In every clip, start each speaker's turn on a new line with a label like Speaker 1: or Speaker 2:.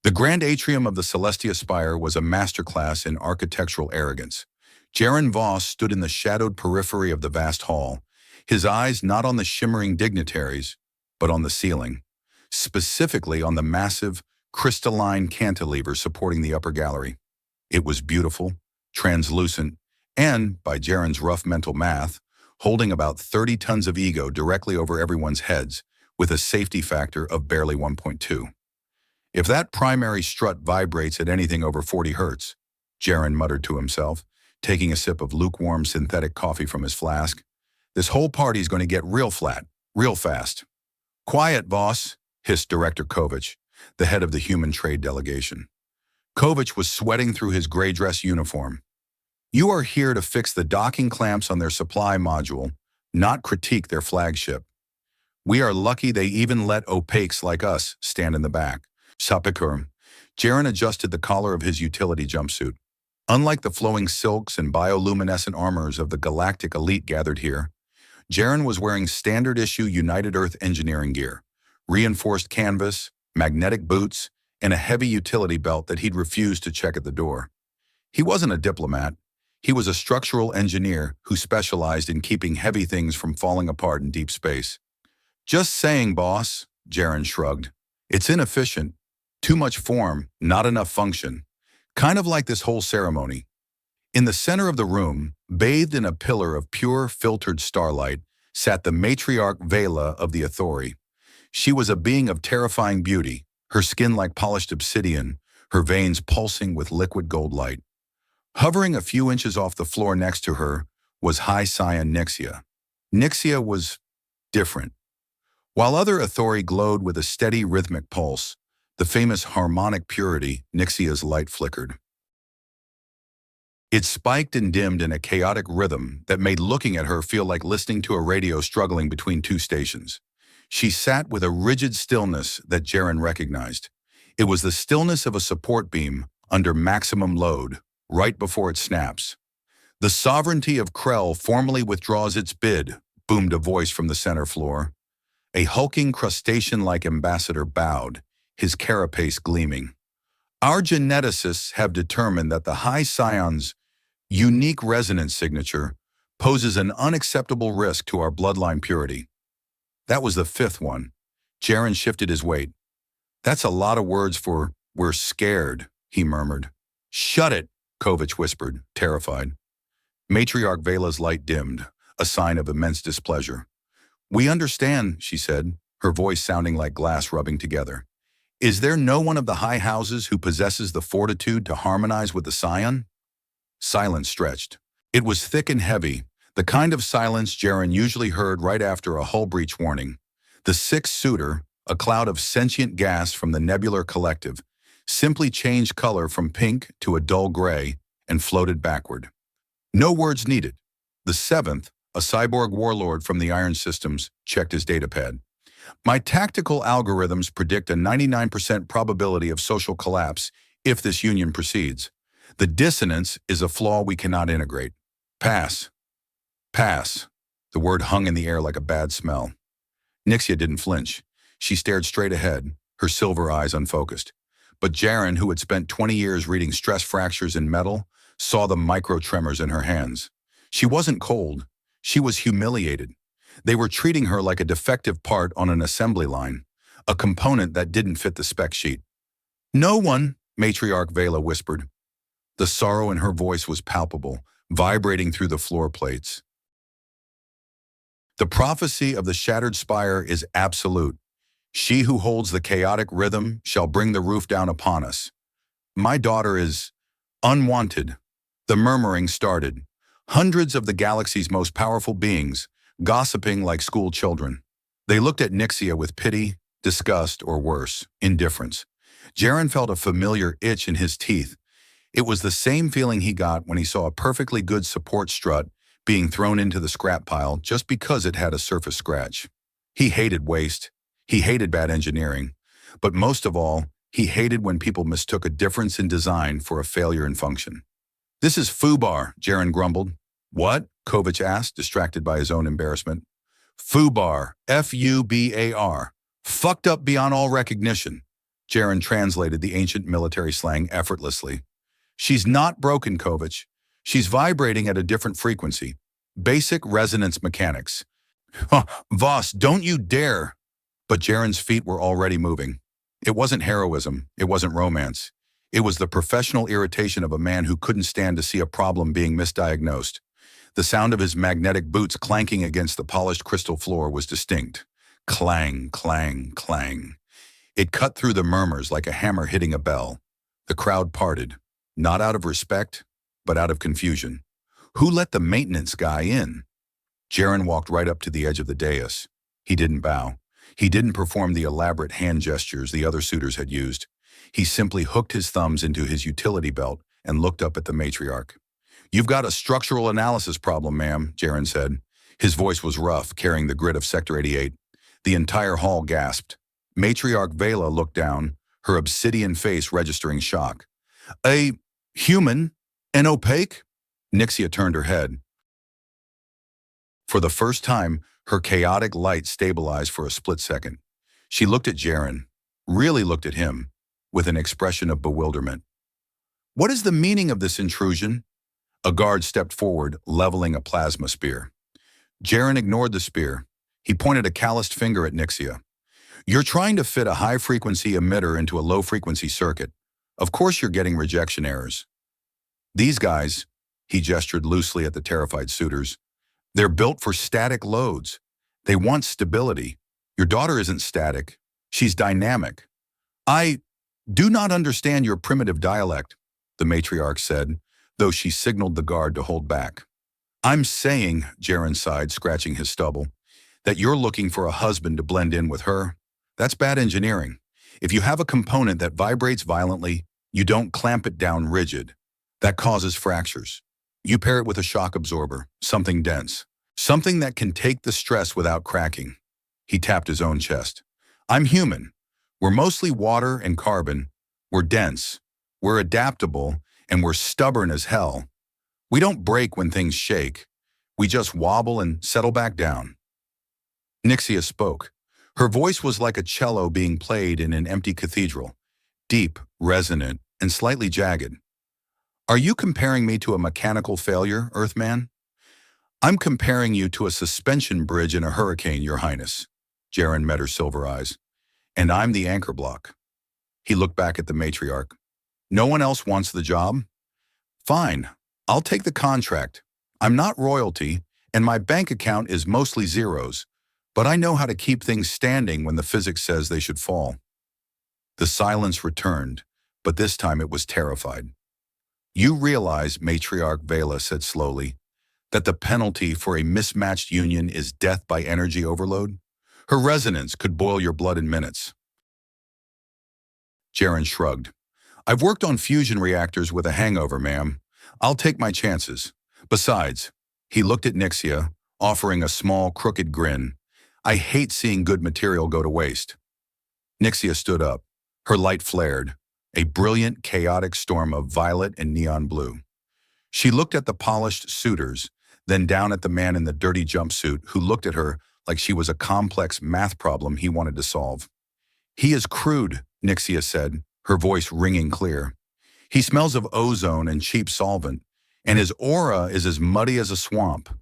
Speaker 1: The grand atrium of the Celestia Spire was a masterclass in architectural arrogance. Jaron Voss stood in the shadowed periphery of the vast hall, his eyes not on the shimmering dignitaries, but on the ceiling, specifically on the massive, crystalline cantilever supporting the upper gallery. It was beautiful, translucent, and, by Jaron's rough mental math, holding about 30 tons of ego directly over everyone's heads, with a safety factor of barely 1.2. If that primary strut vibrates at anything over 40 hertz, Jaron muttered to himself, taking a sip of lukewarm synthetic coffee from his flask, this whole party's going to get real flat, real fast. Quiet, boss, hissed Director Kovich, the head of the human trade delegation. Kovich was sweating through his gray dress uniform. You are here to fix the docking clamps on their supply module, not critique their flagship. We are lucky they even let opaques like us stand in the back. Sapikur. Jaron adjusted the collar of his utility jumpsuit. Unlike the flowing silks and bioluminescent armors of the galactic elite gathered here, Jaron was wearing standard-issue United Earth engineering gear, reinforced canvas, magnetic boots, and a heavy utility belt that he'd refused to check at the door. He wasn't a diplomat. He was a structural engineer who specialized in keeping heavy things from falling apart in deep space. Just saying, boss, Jaron shrugged. It's inefficient. Too much form, not enough function. Kind of like this whole ceremony. In the center of the room, bathed in a pillar of pure, filtered starlight, sat the matriarch Vela of the Authority. She was a being of terrifying beauty, her skin like polished obsidian, her veins pulsing with liquid gold light. Hovering a few inches off the floor next to her was high Scion Nixia. Nixia was different. While other Authority glowed with a steady rhythmic pulse, the famous harmonic purity, Nixia's light flickered. It spiked and dimmed in a chaotic rhythm that made looking at her feel like listening to a radio struggling between two stations. She sat with a rigid stillness that Jaron recognized. It was the stillness of a support beam under maximum load, right before it snaps. The sovereignty of Krell formally withdraws its bid, boomed a voice from the center floor. A hulking crustacean-like ambassador bowed, his carapace gleaming. Our geneticists have determined that the High Scion's unique resonance signature poses an unacceptable risk to our bloodline purity. That was the fifth one. Jaron shifted his weight. That's a lot of words for, we're scared, he murmured. Shut it, Kovich whispered, terrified. Matriarch Vela's light dimmed, a sign of immense displeasure. We understand, she said, her voice sounding like glass rubbing together. Is there no one of the high houses who possesses the fortitude to harmonize with the Scion? Silence stretched. It was thick and heavy, the kind of silence Jaron usually heard right after a hull breach warning. The sixth suitor, a cloud of sentient gas from the nebular collective, simply changed color from pink to a dull gray and floated backward. No words needed. The seventh, a cyborg warlord from the Iron Systems, checked his datapad. My tactical algorithms predict a 99% probability of social collapse if this union proceeds. The dissonance is a flaw we cannot integrate. Pass. Pass. The word hung in the air like a bad smell. Nixia didn't flinch. She stared straight ahead, her silver eyes unfocused. But Jaron, who had spent 20 years reading stress fractures in metal, saw the micro-tremors in her hands. She wasn't cold. She was humiliated. They were treating her like a defective part on an assembly line, a component that didn't fit the spec sheet. No one, Matriarch Vela whispered. The sorrow in her voice was palpable, vibrating through the floor plates. The prophecy of the shattered spire is absolute. She who holds the chaotic rhythm shall bring the roof down upon us. My daughter is unwanted. The murmuring started. Hundreds of the galaxy's most powerful beings, gossiping like school children. They looked at Nixia with pity, disgust, or worse, indifference. Jaron felt a familiar itch in his teeth. It was the same feeling he got when he saw a perfectly good support strut being thrown into the scrap pile just because it had a surface scratch. He hated waste. He hated bad engineering. But most of all, he hated when people mistook a difference in design for a failure in function. This is FUBAR, Jaron grumbled. What? Kovich asked, distracted by his own embarrassment. FUBAR, F-U-B-A-R. Fucked up beyond all recognition. Jaren translated the ancient military slang effortlessly. She's not broken, Kovich. She's vibrating at a different frequency. Basic resonance mechanics. Huh, Voss, don't you dare! But Jaren's feet were already moving. It wasn't heroism. It wasn't romance. It was the professional irritation of a man who couldn't stand to see a problem being misdiagnosed. The sound of his magnetic boots clanking against the polished crystal floor was distinct. Clang, clang, clang. It cut through the murmurs like a hammer hitting a bell. The crowd parted, not out of respect, but out of confusion. Who let the maintenance guy in? Jaren walked right up to the edge of the dais. He didn't bow. He didn't perform the elaborate hand gestures the other suitors had used. He simply hooked his thumbs into his utility belt and looked up at the matriarch. "You've got a structural analysis problem, ma'am," Jaren said. His voice was rough, carrying the grit of Sector 88. The entire hall gasped. Matriarch Vela looked down, her obsidian face registering shock. "A human? An opaque?" Nixia turned her head. For the first time, her chaotic light stabilized for a split second. She looked at Jaren, really looked at him, with an expression of bewilderment. "What is the meaning of this intrusion?" A guard stepped forward, leveling a plasma spear. Jaren ignored the spear. He pointed a calloused finger at Nixia. "You're trying to fit a high-frequency emitter into a low-frequency circuit. Of course you're getting rejection errors. These guys," he gestured loosely at the terrified suitors, "they're built for static loads. They want stability. Your daughter isn't static. She's dynamic." "I do not understand your primitive dialect," the matriarch said, though she signaled the guard to hold back. "I'm saying," Jaren sighed, scratching his stubble, "that you're looking for a husband to blend in with her. That's bad engineering. If you have a component that vibrates violently, you don't clamp it down rigid. That causes fractures. You pair it with a shock absorber, something dense, something that can take the stress without cracking." He tapped his own chest. "I'm human. We're mostly water and carbon. We're dense. We're adaptable, and we're stubborn as hell. We don't break when things shake. We just wobble and settle back down." Nixia spoke. Her voice was like a cello being played in an empty cathedral, deep, resonant, and slightly jagged. "Are you comparing me to a mechanical failure, Earthman?" "I'm comparing you to a suspension bridge in a hurricane, Your Highness." Jaren met her silver eyes. "And I'm the anchor block." He looked back at the matriarch. "No one else wants the job? Fine, I'll take the contract. I'm not royalty, and my bank account is mostly zeros, but I know how to keep things standing when the physics says they should fall." The silence returned, but this time it was terrified. "You realize," Matriarch Vela said slowly, "that the penalty for a mismatched union is death by energy overload? Her resonance could boil your blood in minutes." Jaren shrugged. "I've worked on fusion reactors with a hangover, ma'am. I'll take my chances. Besides," he looked at Nixia, offering a small, crooked grin, "I hate seeing good material go to waste." Nixia stood up. Her light flared, a brilliant, chaotic storm of violet and neon blue. She looked at the polished suitors, then down at the man in the dirty jumpsuit who looked at her like she was a complex math problem he wanted to solve. "He is crude," Nixia said, her voice ringing clear. "He smells of ozone and cheap solvent, and his aura is as muddy as a swamp."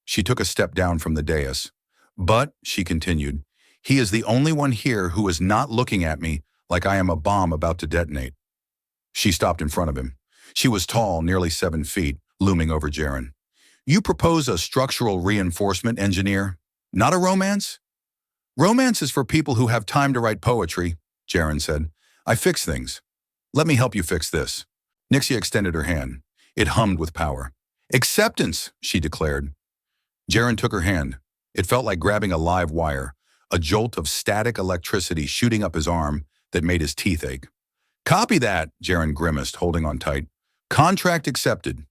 Speaker 1: She took a step down from the dais. "But," she continued, "he is the only one here who is not looking at me like I am a bomb about to detonate." She stopped in front of him. She was tall, nearly 7 feet, looming over Jaren. "You propose a structural reinforcement engineer, not a romance?" "Romance is for people who have time to write poetry," Jaren said. "I fix things. Let me help you fix this." Nixia extended her hand. It hummed with power. "Acceptance," she declared. Jaren took her hand. It felt like grabbing a live wire, a jolt of static electricity shooting up his arm that made his teeth ache. "Copy that," Jaren grimaced, holding on tight. "Contract accepted."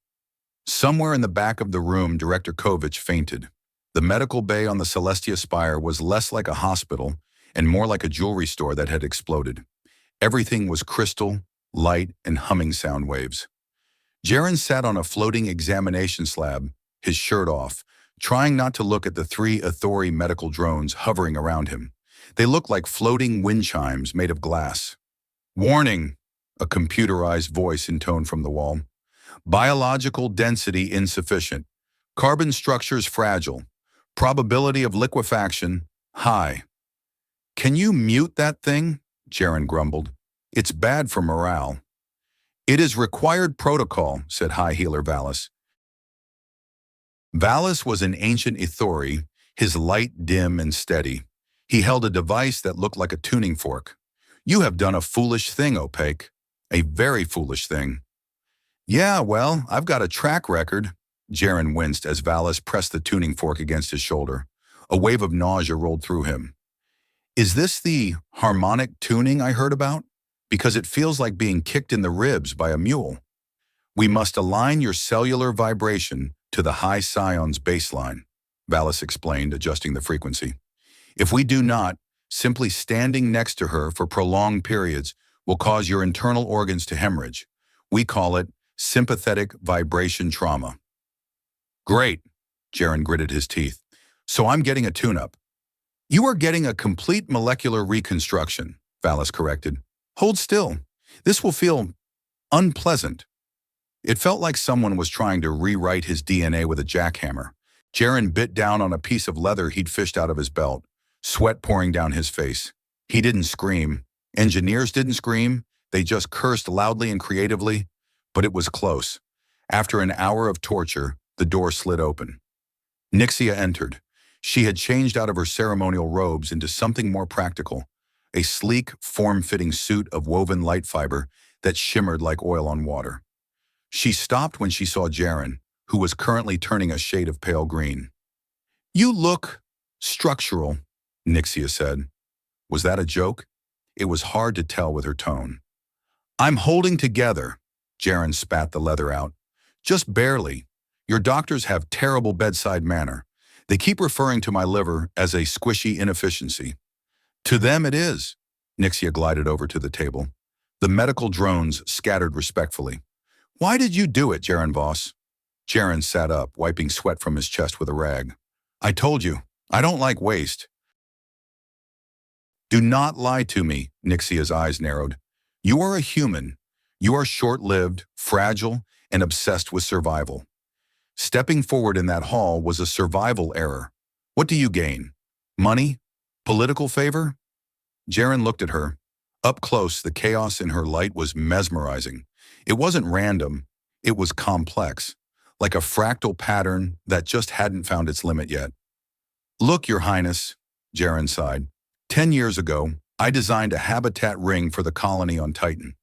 Speaker 1: Somewhere in the back of the room, Director Kovich fainted. The medical bay on the Celestia Spire was less like a hospital and more like a jewelry store that had exploded. Everything was crystal, light, and humming sound waves. Jaren sat on a floating examination slab, his shirt off, trying not to look at the 3 Athori medical drones hovering around him. They looked like floating wind chimes made of glass. Warning, a computerized voice intoned from the wall. Biological density insufficient. Carbon structures fragile. Probability of liquefaction high. Can you mute that thing? Jaren grumbled. It's bad for morale. It is required protocol, said High Healer Valis. Valis was an ancient Ithori, his light dim and steady. He held a device that looked like a tuning fork. You have done a foolish thing, Opaque. A very foolish thing. Yeah, well, I've got a track record. Jaren winced as Valis pressed the tuning fork against his shoulder. A wave of nausea rolled through him. Is this the harmonic tuning I heard about? Because it feels like being kicked in the ribs by a mule. We must align your cellular vibration to the high Scion's baseline, Valis explained, adjusting the frequency. If we do not, simply standing next to her for prolonged periods will cause your internal organs to hemorrhage. We call it sympathetic vibration trauma. Great, Jaren gritted his teeth. So I'm getting a tune-up. You are getting a complete molecular reconstruction, Valis corrected. Hold still. This will feel unpleasant. It felt like someone was trying to rewrite his DNA with a jackhammer. Jaren bit down on a piece of leather he'd fished out of his belt, sweat pouring down his face. He didn't scream. Engineers didn't scream. They just cursed loudly and creatively, but it was close. After an hour of torture, the door slid open. Nixia entered. She had changed out of her ceremonial robes into something more practical, a sleek, form-fitting suit of woven light fiber that shimmered like oil on water. She stopped when she saw Jaren, who was currently turning a shade of pale green. You look structural, Nixia said. Was that a joke? It was hard to tell with her tone. I'm holding together, Jaren spat the leather out. Just barely. Your doctors have terrible bedside manner. They keep referring to my liver as a squishy inefficiency. To them it is. Nixia glided over to the table. The medical drones scattered respectfully. Why did you do it, Jaren Voss? Jaren sat up, wiping sweat from his chest with a rag. I told you, I don't like waste. Do not lie to me, Nixia's eyes narrowed. You are a human. You are short-lived, fragile, and obsessed with survival. Stepping forward in that hall was a survival error. What do you gain? Money? Political favor? Jaren looked at her. Up close, the chaos in her light was mesmerizing. It wasn't random. It was complex, like a fractal pattern that just hadn't found its limit yet. Look, Your Highness, Jaren sighed. 10 years ago, I designed a habitat ring for the colony on Titan.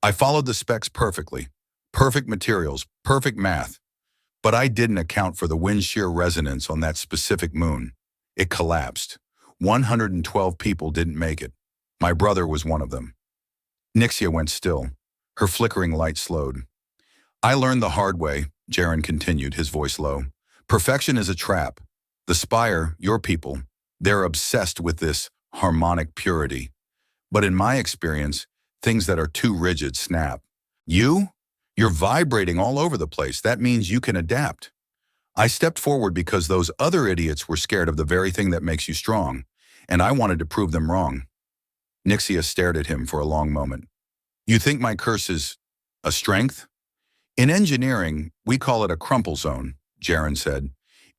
Speaker 1: I followed the specs perfectly. Perfect materials, perfect math. But I didn't account for the wind shear resonance on that specific moon. It collapsed. 112 people didn't make it. My brother was one of them. Nixia went still. Her flickering light slowed. I learned the hard way, Jaren continued, his voice low. Perfection is a trap. The Spire, your people, they're obsessed with this harmonic purity. But in my experience, things that are too rigid snap. You're vibrating all over the place. That means you can adapt. I stepped forward because those other idiots were scared of the very thing that makes you strong, and I wanted to prove them wrong. Nixia stared at him for a long moment. You think my curse is a strength? In engineering, we call it a crumple zone, Jaren said.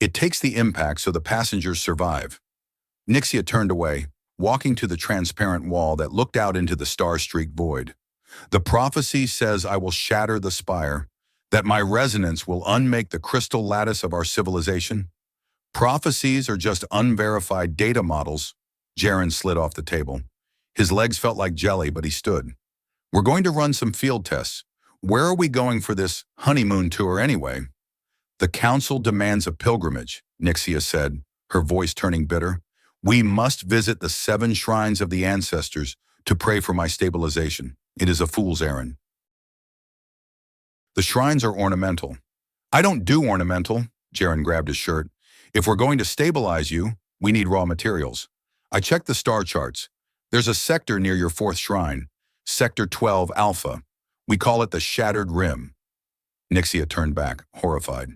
Speaker 1: It takes the impact so the passengers survive. Nixia turned away, walking to the transparent wall that looked out into the star-streaked void. The prophecy says I will shatter the spire, that my resonance will unmake the crystal lattice of our civilization. Prophecies are just unverified data models. Jaren slid off the table. His legs felt like jelly, but he stood. We're going to run some field tests. Where are we going for this honeymoon tour anyway? The council demands a pilgrimage, Nixia said, her voice turning bitter. We must visit the 7 shrines of the ancestors to pray for my stabilization. It is a fool's errand. The shrines are ornamental. I don't do ornamental, Jaren grabbed his shirt. If we're going to stabilize you, we need raw materials. I checked the star charts. There's a sector near your 4th shrine, Sector 12 Alpha. We call it the Shattered Rim. Nixia turned back, horrified.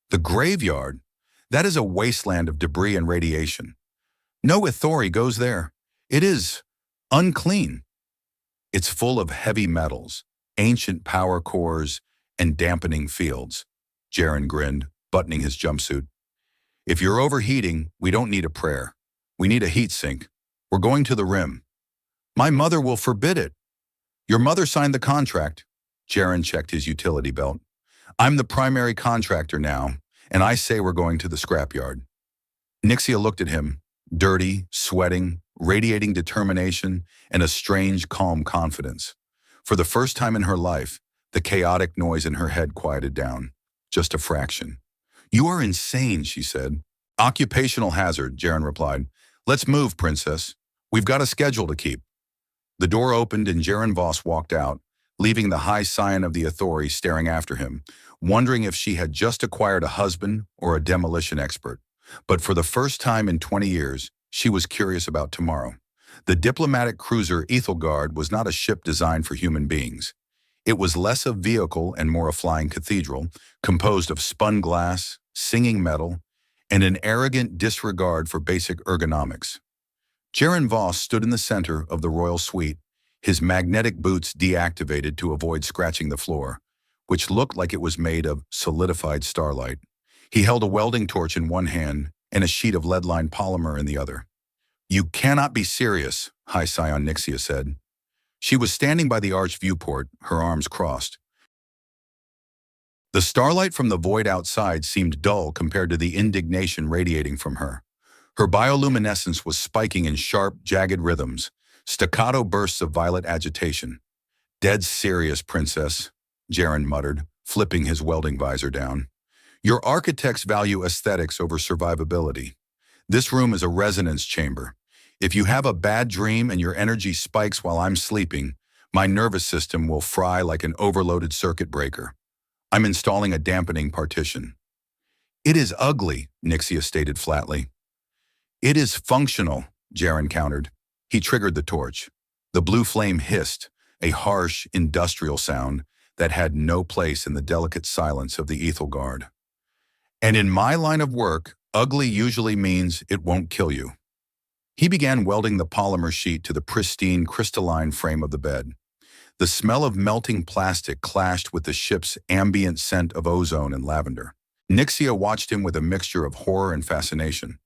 Speaker 1: The graveyard? That is a wasteland of debris and radiation. No Ithori goes there. It is unclean. It's full of heavy metals, ancient power cores, and dampening fields. Jaren grinned, buttoning his jumpsuit. If you're overheating, we don't need a prayer. We need a heat sink. We're going to the rim. My mother will forbid it. Your mother signed the contract. Jaren checked his utility belt. I'm the primary contractor now, and I say we're going to the scrapyard. Nixia looked at him, dirty, sweating, radiating determination, and a strange, calm confidence. For the first time in her life, the chaotic noise in her head quieted down. Just a fraction. You are insane, she said. Occupational hazard, Jaren replied. Let's move, princess. We've got a schedule to keep. The door opened and Jaren Voss walked out, leaving the high scion of the authority staring after him, wondering if she had just acquired a husband or a demolition expert. But for the first time in 20 years, she was curious about tomorrow. The diplomatic cruiser Ethelgard was not a ship designed for human beings. It was less a vehicle and more a flying cathedral, composed of spun glass, singing metal, and an arrogant disregard for basic ergonomics. Jaren Voss stood in the center of the royal suite, his magnetic boots deactivated to avoid scratching the floor, which looked like it was made of solidified starlight. He held a welding torch in one hand and a sheet of lead-lined polymer in the other. You cannot be serious, High Scion Nixia said. She was standing by the arched viewport, her arms crossed. The starlight from the void outside seemed dull compared to the indignation radiating from her. Her bioluminescence was spiking in sharp, jagged rhythms, staccato bursts of violet agitation. Dead serious, princess, Jaren muttered, flipping his welding visor down. Your architects value aesthetics over survivability. This room is a resonance chamber. If you have a bad dream and your energy spikes while I'm sleeping, my nervous system will fry like an overloaded circuit breaker. I'm installing a dampening partition. It is ugly, Nixia stated flatly. It is functional, Jaren countered. He triggered the torch. The blue flame hissed, a harsh, industrial sound that had no place in the delicate silence of the Ethelgard. And in my line of work, ugly usually means it won't kill you. He began welding the polymer sheet to the pristine, crystalline frame of the bed. The smell of melting plastic clashed with the ship's ambient scent of ozone and lavender. Nixia watched him with a mixture of horror and fascination.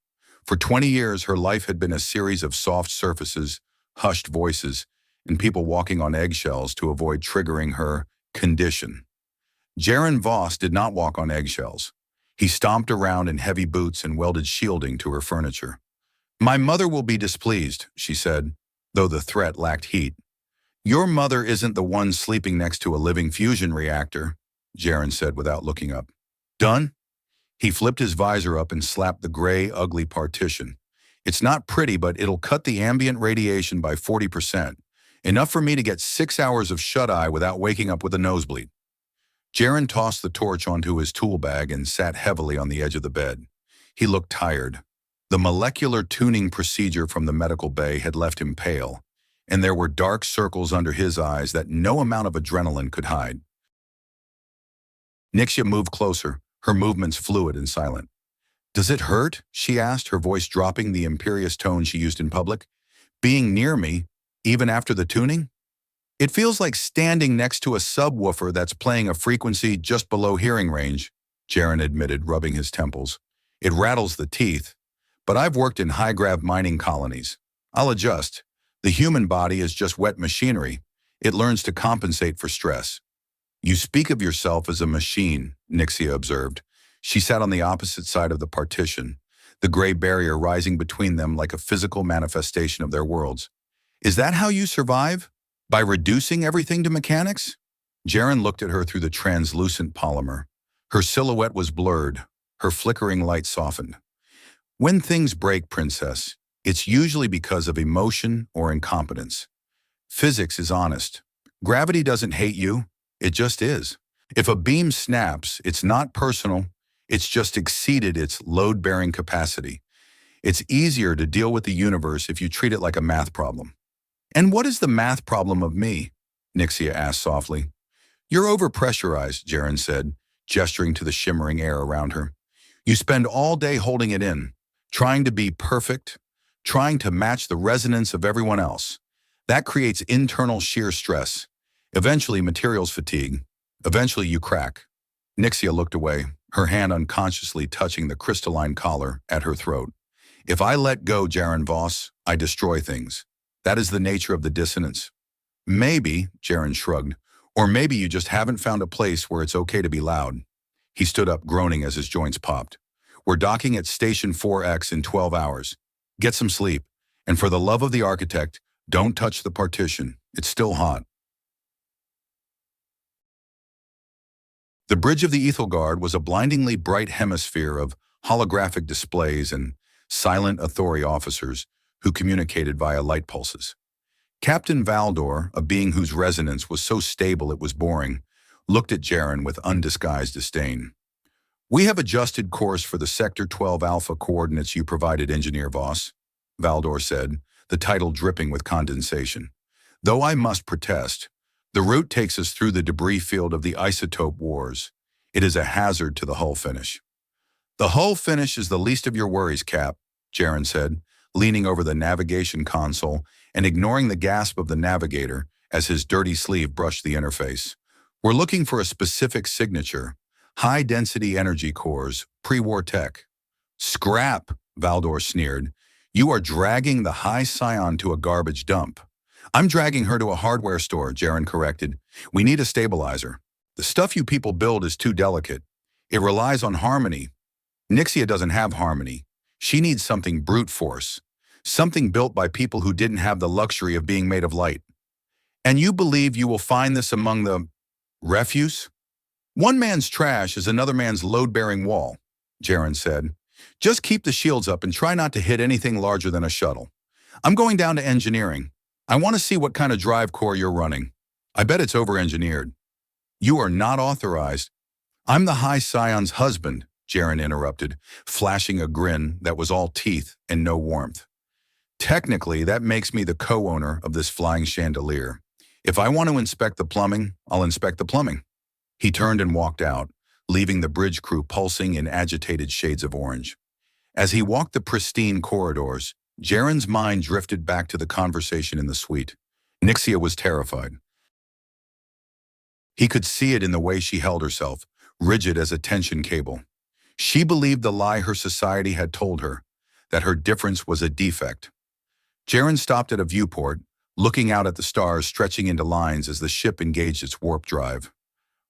Speaker 1: For 20 years, her life had been a series of soft surfaces, hushed voices, and people walking on eggshells to avoid triggering her condition. Jaren Voss did not walk on eggshells. He stomped around in heavy boots and welded shielding to her furniture. My mother will be displeased, she said, though the threat lacked heat. Your mother isn't the one sleeping next to a living fusion reactor, Jaren said without looking up. Done? He flipped his visor up and slapped the gray, ugly partition. It's not pretty, but it'll cut the ambient radiation by 40%, enough for me to get 6 hours of shut-eye without waking up with a nosebleed. Jaren tossed the torch onto his tool bag and sat heavily on the edge of the bed. He looked tired. The molecular tuning procedure from the medical bay had left him pale, and there were dark circles under his eyes that no amount of adrenaline could hide. Nixia moved closer, her movements fluid and silent. Does it hurt? She asked, her voice dropping the imperious tone she used in public. Being near me, even after the tuning? It feels like standing next to a subwoofer that's playing a frequency just below hearing range, Jaren admitted, rubbing his temples. It rattles the teeth, but I've worked in high-grav mining colonies. I'll adjust. The human body is just wet machinery. It learns to compensate for stress. You speak of yourself as a machine, Nixia observed. She sat on the opposite side of the partition, the gray barrier rising between them like a physical manifestation of their worlds. Is that how you survive? By reducing everything to mechanics? Jaren looked at her through the translucent polymer. Her silhouette was blurred, her flickering light softened. When things break, princess, it's usually because of emotion or incompetence. Physics is honest. Gravity doesn't hate you. It just is. If a beam snaps, it's not personal. It's just exceeded its load-bearing capacity. It's easier to deal with the universe if you treat it like a math problem. And what is the math problem of me? Nixia asked softly. You're overpressurized, Jaren said, gesturing to the shimmering air around her. You spend all day holding it in, trying to be perfect, trying to match the resonance of everyone else. That creates internal shear stress. Eventually, materials fatigue. Eventually, you crack. Nixia looked away, her hand unconsciously touching the crystalline collar at her throat. If I let go, Jaren Voss, I destroy things. That is the nature of the dissonance. Maybe, Jaren shrugged, or maybe you just haven't found a place where it's okay to be loud. He stood up, groaning as his joints popped. We're docking at Station 4X in 12 hours. Get some sleep. And for the love of the architect, don't touch the partition. It's still hot. The bridge of the Ethelgard was a blindingly bright hemisphere of holographic displays and silent authority officers who communicated via light pulses. Captain Valdor, a being whose resonance was so stable it was boring, looked at Jaren with undisguised disdain. We have adjusted course for the Sector 12 Alpha coordinates you provided, Engineer Voss, Valdor said, the title dripping with condensation. Though I must protest, the route takes us through the debris field of the isotope wars. It is a hazard to the hull finish. The hull finish is the least of your worries, Cap, Jaren said, leaning over the navigation console and ignoring the gasp of the navigator as his dirty sleeve brushed the interface. We're looking for a specific signature, high-density energy cores, pre-war tech. Scrap, Valdor sneered. You are dragging the high Scion to a garbage dump. I'm dragging her to a hardware store, Jaren corrected. We need a stabilizer. The stuff you people build is too delicate. It relies on harmony. Nixia doesn't have harmony. She needs something brute force. Something built by people who didn't have the luxury of being made of light. And you believe you will find this among the refuse? One man's trash is another man's load-bearing wall, Jaren said. Just keep the shields up and try not to hit anything larger than a shuttle. I'm going down to engineering. I want to see what kind of drive core you're running. I bet it's over-engineered. You are not authorized. I'm the High Scion's husband, Jaren interrupted, flashing a grin that was all teeth and no warmth. Technically, that makes me the co-owner of this flying chandelier. If I want to inspect the plumbing, I'll inspect the plumbing. He turned and walked out, leaving the bridge crew pulsing in agitated shades of orange. As he walked the pristine corridors, Jaren's mind drifted back to the conversation in the suite. Nixia was terrified. He could see it in the way she held herself, rigid as a tension cable. She believed the lie her society had told her, that her difference was a defect. Jaren stopped at a viewport, looking out at the stars stretching into lines as the ship engaged its warp drive.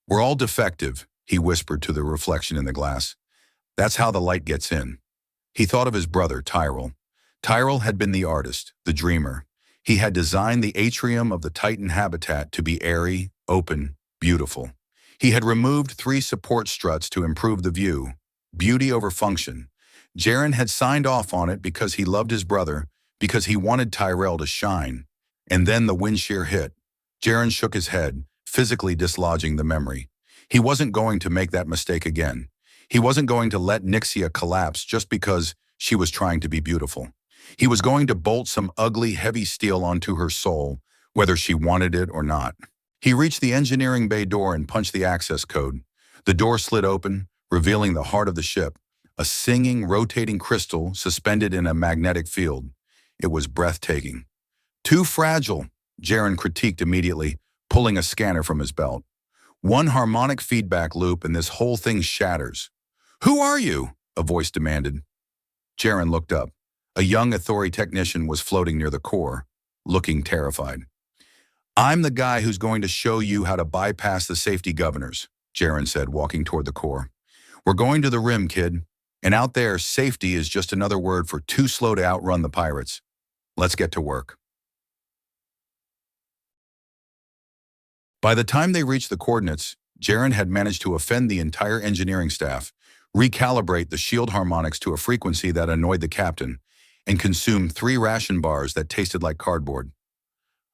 Speaker 1: We're all defective, he whispered to the reflection in the glass. That's how the light gets in. He thought of his brother, Tyrell. Tyrell had been the artist, the dreamer. He had designed the atrium of the Titan habitat to be airy, open, beautiful. He had removed 3 support struts to improve the view. Beauty over function. Jaren had signed off on it because he loved his brother, because he wanted Tyrell to shine. And then the wind shear hit. Jaren shook his head, physically dislodging the memory. He wasn't going to make that mistake again. He wasn't going to let Nixia collapse just because she was trying to be beautiful. He was going to bolt some ugly, heavy steel onto her soul, whether she wanted it or not. He reached the engineering bay door and punched the access code. The door slid open, revealing the heart of the ship, a singing, rotating crystal suspended in a magnetic field. It was breathtaking. Too fragile, Jaren critiqued immediately, pulling a scanner from his belt. One harmonic feedback loop and this whole thing shatters. Who are you? A voice demanded. Jaren looked up. A young authority technician was floating near the core, looking terrified. I'm the guy who's going to show you how to bypass the safety governors, Jaren said, walking toward the core. We're going to the rim, kid. And out there, safety is just another word for too slow to outrun the pirates. Let's get to work. By the time they reached the coordinates, Jaren had managed to offend the entire engineering staff, recalibrate the shield harmonics to a frequency that annoyed the captain, and consume 3 ration bars that tasted like cardboard.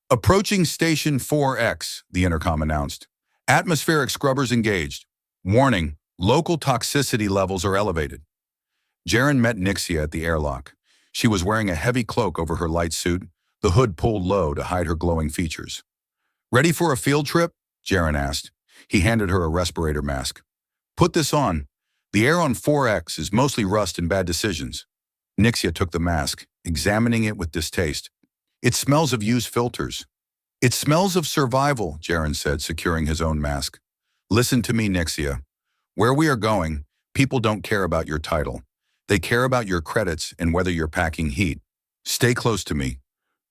Speaker 1: Approaching Station 4X, the intercom announced. Atmospheric scrubbers engaged. Warning, local toxicity levels are elevated. Jaren met Nixia at the airlock. She was wearing a heavy cloak over her light suit, the hood pulled low to hide her glowing features. Ready for a field trip? Jaren asked. He handed her a respirator mask. Put this on. The air on 4X is mostly rust and bad decisions. Nixia took the mask, examining it with distaste. It smells of used filters. It smells of survival, Jaren said, securing his own mask. Listen to me, Nixia. Where we are going, people don't care about your title. They care about your credits and whether you're packing heat. Stay close to me.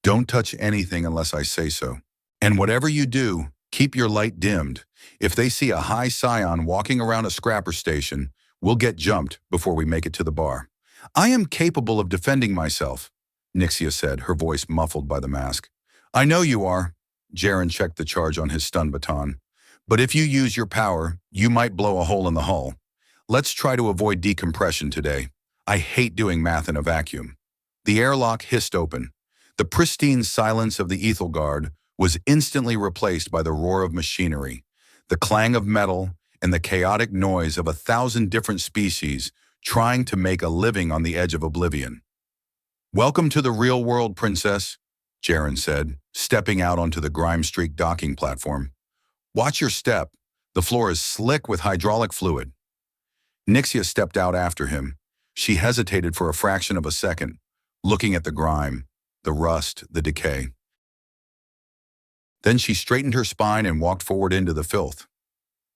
Speaker 1: Don't touch anything unless I say so. And whatever you do, keep your light dimmed. If they see a high Scion walking around a scrapper station, we'll get jumped before we make it to the bar. I am capable of defending myself, Nixia said, her voice muffled by the mask. I know you are. Jaren checked the charge on his stun baton. But if you use your power, you might blow a hole in the hull. Let's try to avoid decompression today. I hate doing math in a vacuum. The airlock hissed open. The pristine silence of the Ethel Guard was instantly replaced by the roar of machinery, the clang of metal, and the chaotic noise of 1,000 different species trying to make a living on the edge of oblivion. Welcome to the real world, Princess, Jaren said, stepping out onto the grime-streaked docking platform. Watch your step. The floor is slick with hydraulic fluid. Nixia stepped out after him. She hesitated for a fraction of a second, looking at the grime, the rust, the decay. Then she straightened her spine and walked forward into the filth.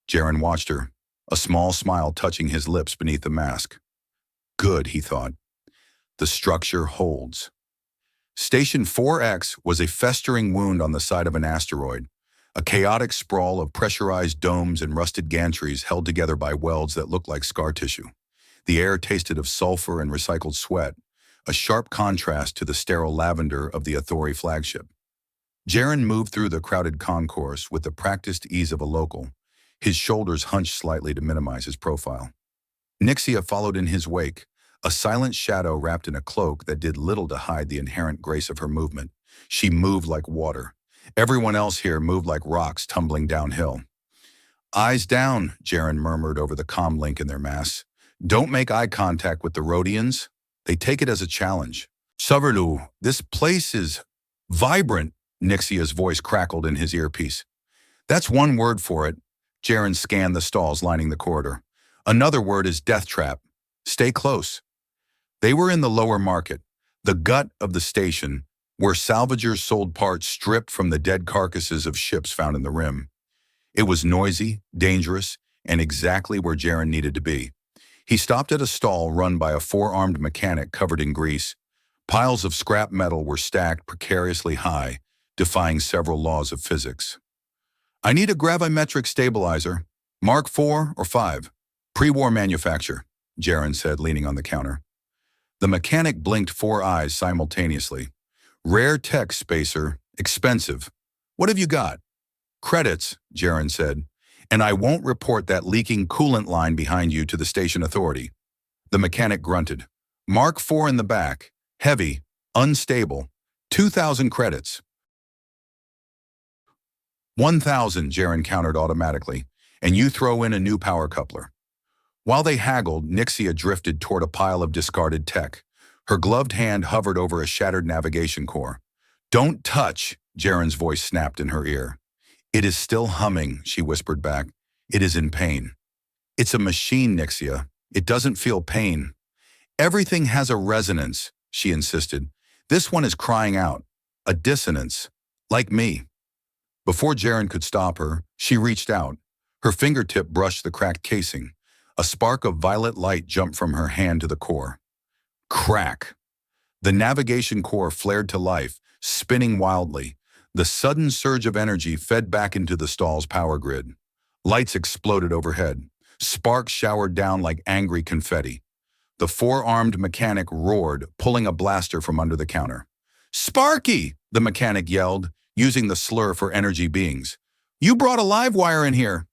Speaker 1: Jaren watched her, a small smile touching his lips beneath the mask. Good, he thought. The structure holds. Station 4X was a festering wound on the side of an asteroid, a chaotic sprawl of pressurized domes and rusted gantries held together by welds that looked like scar tissue. The air tasted of sulfur and recycled sweat, a sharp contrast to the sterile lavender of the Authority flagship. Jaren moved through the crowded concourse with the practiced ease of a local, his shoulders hunched slightly to minimize his profile. Nixia followed in his wake, a silent shadow wrapped in a cloak that did little to hide the inherent grace of her movement. She moved like water. Everyone else here moved like rocks tumbling downhill. Eyes down, Jaren murmured over the comm link in their masks. Don't make eye contact with the Rhodians. They take it as a challenge. Saverlu, this place is vibrant, Nixia's voice crackled in his earpiece. That's one word for it. Jaren scanned the stalls lining the corridor. Another word is death trap. Stay close. They were in the lower market, the gut of the station, where salvagers sold parts stripped from the dead carcasses of ships found in the rim. It was noisy, dangerous, and exactly where Jaren needed to be. He stopped at a stall run by a four-armed mechanic covered in grease. Piles of scrap metal were stacked precariously high, defying several laws of physics. I need a gravimetric stabilizer, Mark 4 or 5, pre-war manufacture, Jaren said, leaning on the counter. The mechanic blinked 4 eyes simultaneously. Rare tech, spacer, expensive. What have you got? Credits, Jaren said, and I won't report that leaking coolant line behind you to the station authority. The mechanic grunted. Mark 4 in the back, heavy, unstable, 2,000 credits. 1,000, Jaren countered automatically, and you throw in a new power coupler. While they haggled, Nixia drifted toward a pile of discarded tech. Her gloved hand hovered over a shattered navigation core. Don't touch, Jaren's voice snapped in her ear. It is still humming, she whispered back. It is in pain. It's a machine, Nixia. It doesn't feel pain. Everything has a resonance, she insisted. This one is crying out. A dissonance. Like me. Before Jaren could stop her, she reached out. Her fingertip brushed the cracked casing. A spark of violet light jumped from her hand to the core. Crack. The navigation core flared to life, spinning wildly. The sudden surge of energy fed back into the stall's power grid. Lights exploded overhead. Sparks showered down like angry confetti. The four-armed mechanic roared, pulling a blaster from under the counter. Sparky! The mechanic yelled, using the slur for energy beings. You brought a live wire in here.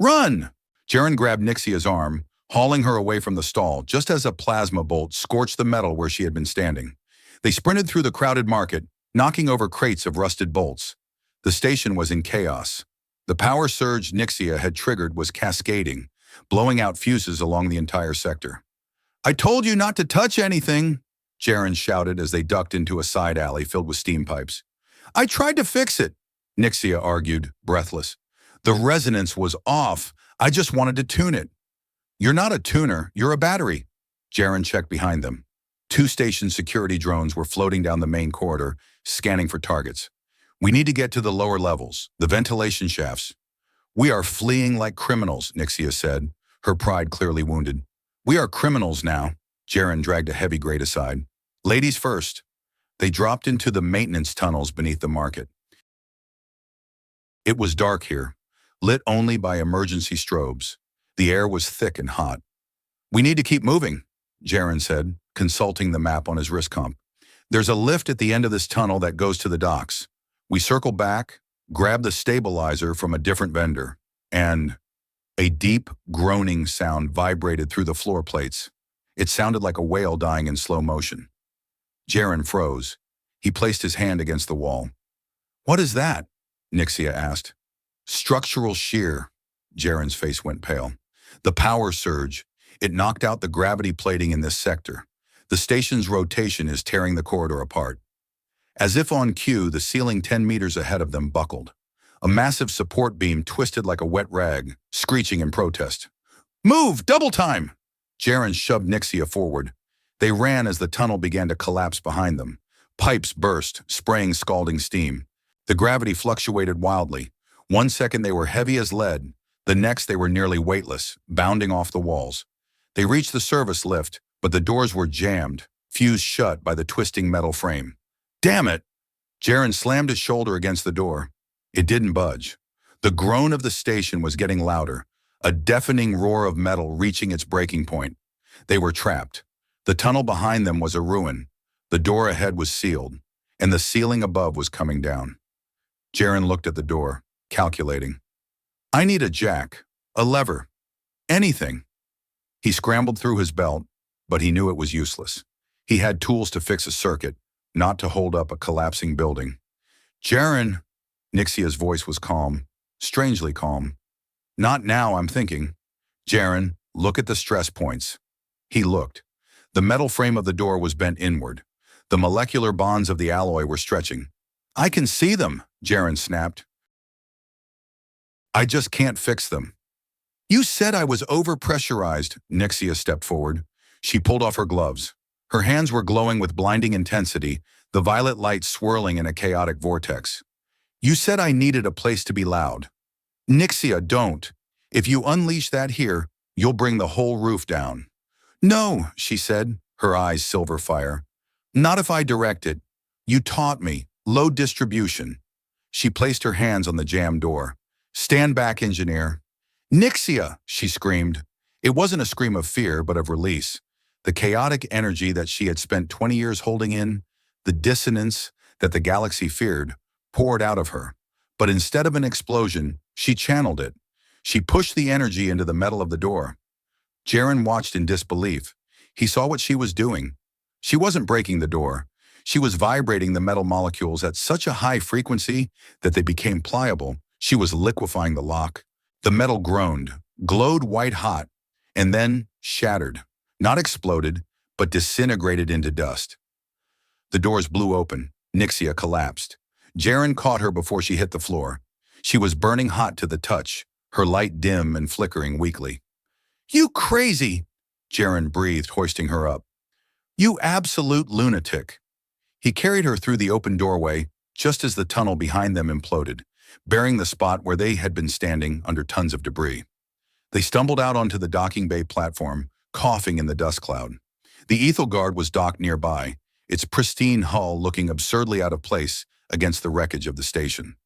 Speaker 1: Run! Jaren grabbed Nixia's arm, hauling her away from the stall, just as a plasma bolt scorched the metal where she had been standing. They sprinted through the crowded market, knocking over crates of rusted bolts. The station was in chaos. The power surge Nixia had triggered was cascading, blowing out fuses along the entire sector. I told you not to touch anything, Jaren shouted as they ducked into a side alley filled with steam pipes. I tried to fix it, Nixia argued, breathless. The resonance was off. I just wanted to tune it. You're not a tuner, you're a battery. Jaren checked behind them. 2 station security drones were floating down the main corridor, scanning for targets. We need to get to the lower levels, the ventilation shafts. We are fleeing like criminals, Nixia said, her pride clearly wounded. We are criminals now. Jaren dragged a heavy grate aside. Ladies first. They dropped into the maintenance tunnels beneath the market. It was dark here, lit only by emergency strobes. The air was thick and hot. We need to keep moving, Jaren said, consulting the map on his wrist comp. There's a lift at the end of this tunnel that goes to the docks. We circle back, grab the stabilizer from a different vendor, and a deep, groaning sound vibrated through the floor plates. It sounded like a whale dying in slow motion. Jaren froze. He placed his hand against the wall. What is that? Nixia asked. Structural shear. Jaren's face went pale. The power surge. It knocked out the gravity plating in this sector. The station's rotation is tearing the corridor apart. As if on cue, the ceiling 10 meters ahead of them buckled. A massive support beam twisted like a wet rag, screeching in protest. Move! Double time! Jaren shoved Nixia forward. They ran as the tunnel began to collapse behind them. Pipes burst, spraying scalding steam. The gravity fluctuated wildly. 1 second they were heavy as lead. The next they were nearly weightless, bounding off the walls. They reached the service lift, but the doors were jammed, fused shut by the twisting metal frame. Damn it! Jaren slammed his shoulder against the door. It didn't budge. The groan of the station was getting louder, a deafening roar of metal reaching its breaking point. They were trapped. The tunnel behind them was a ruin. The door ahead was sealed, and the ceiling above was coming down. Jaren looked at the door, calculating. I need a jack, a lever, anything. He scrambled through his belt, but he knew it was useless. He had tools to fix a circuit, not to hold up a collapsing building. Jaren, Nixia's voice was calm, strangely calm. Not now, I'm thinking. Jaren, look at the stress points. He looked. The metal frame of the door was bent inward. The molecular bonds of the alloy were stretching. I can see them, Jaren snapped. I just can't fix them. You said I was overpressurized, Nixia stepped forward. She pulled off her gloves. Her hands were glowing with blinding intensity, the violet light swirling in a chaotic vortex. You said I needed a place to be loud. Nixia, don't. If you unleash that here, you'll bring the whole roof down. No, she said, her eyes silver fire. Not if I direct it. You taught me. Low distribution. She placed her hands on the jammed door. Stand back, engineer. Nixia, she screamed. It wasn't a scream of fear, but of release. The chaotic energy that she had spent 20 years holding in, the dissonance that the galaxy feared, poured out of her. But instead of an explosion, she channeled it. She pushed the energy into the metal of the door. Jaren watched in disbelief. He saw what she was doing. She wasn't breaking the door. She was vibrating the metal molecules at such a high frequency that they became pliable. She was liquefying the lock. The metal groaned, glowed white hot, and then shattered. Not exploded, but disintegrated into dust. The doors blew open. Nixia collapsed. Jaren caught her before she hit the floor. She was burning hot to the touch, her light dim and flickering weakly. You crazy, Jaren breathed, hoisting her up. You absolute lunatic. He carried her through the open doorway just as the tunnel behind them imploded, bearing the spot where they had been standing under tons of debris. They stumbled out onto the docking bay platform, coughing in the dust cloud. The Ethel Guard was docked nearby, its pristine hull looking absurdly out of place against the wreckage of the station.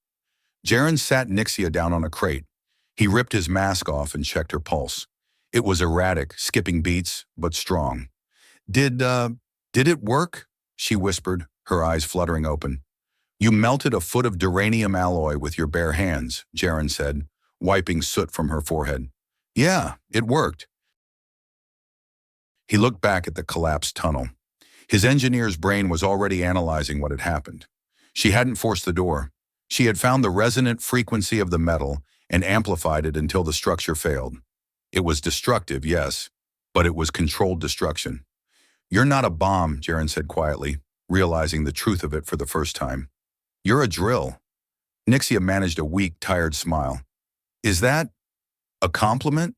Speaker 1: Jaren sat Nixia down on a crate. He ripped his mask off and checked her pulse. It was erratic, skipping beats, but strong. Did it work? She whispered, her eyes fluttering open. You melted a foot of duranium alloy with your bare hands, Jaren said, wiping soot from her forehead. Yeah, it worked. He looked back at the collapsed tunnel. His engineer's brain was already analyzing what had happened. She hadn't forced the door. She had found the resonant frequency of the metal and amplified it until the structure failed. It was destructive, yes, but it was controlled destruction. You're not a bomb, Jaren said quietly, realizing the truth of it for the first time. You're a drill. Nixia managed a weak, tired smile. Is that a compliment?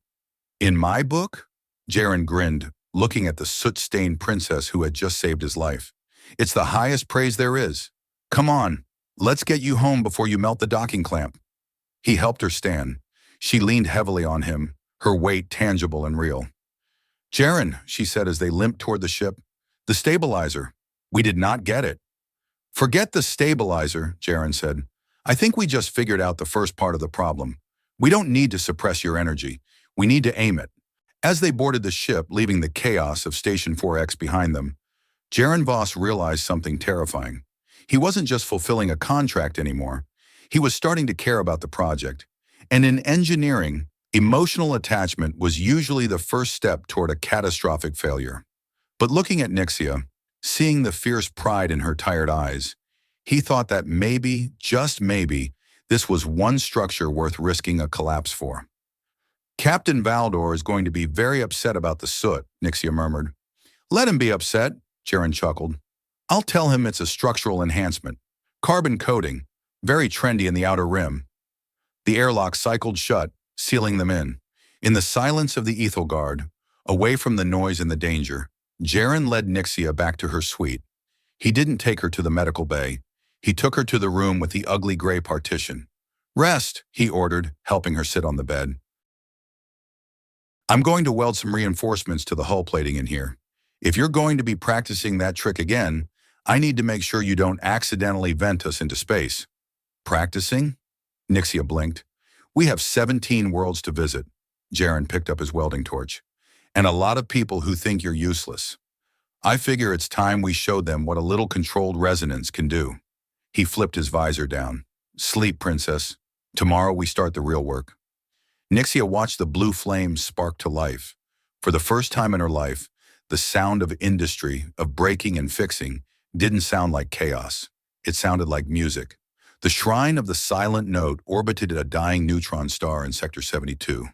Speaker 1: In my book? Jaren grinned, looking at the soot-stained princess who had just saved his life. It's the highest praise there is. Come on, let's get you home before you melt the docking clamp. He helped her stand. She leaned heavily on him, her weight tangible and real. Jaren, she said as they limped toward the ship, the stabilizer. We did not get it. Forget the stabilizer, Jaren said. I think we just figured out the first part of the problem. We don't need to suppress your energy. We need to aim it. As they boarded the ship, leaving the chaos of Station 4X behind them, Jaren Voss realized something terrifying. He wasn't just fulfilling a contract anymore. He was starting to care about the project. And in engineering, emotional attachment was usually the first step toward a catastrophic failure. But looking at Nixia, seeing the fierce pride in her tired eyes, he thought that maybe, just maybe, this was one structure worth risking a collapse for. Captain Valdor is going to be very upset about the soot, Nixia murmured. Let him be upset, Jaren chuckled. I'll tell him it's a structural enhancement. Carbon coating, very trendy in the outer rim. The airlock cycled shut, sealing them in. In the silence of the Ethel Guard, away from the noise and the danger, Jaren led Nixia back to her suite. He didn't take her to the medical bay. He took her to the room with the ugly gray partition. Rest, he ordered, helping her sit on the bed. I'm going to weld some reinforcements to the hull plating in here. If you're going to be practicing that trick again, I need to make sure you don't accidentally vent us into space. Practicing? Nixia blinked. We have 17 worlds to visit. Jaren picked up his welding torch. And a lot of people who think you're useless. I figure it's time we showed them what a little controlled resonance can do. He flipped his visor down. Sleep, princess. Tomorrow we start the real work. Nixia watched the blue flames spark to life. For the first time in her life, the sound of industry, of breaking and fixing, didn't sound like chaos. It sounded like music. The shrine of the silent note orbited a dying neutron star in Sector 72.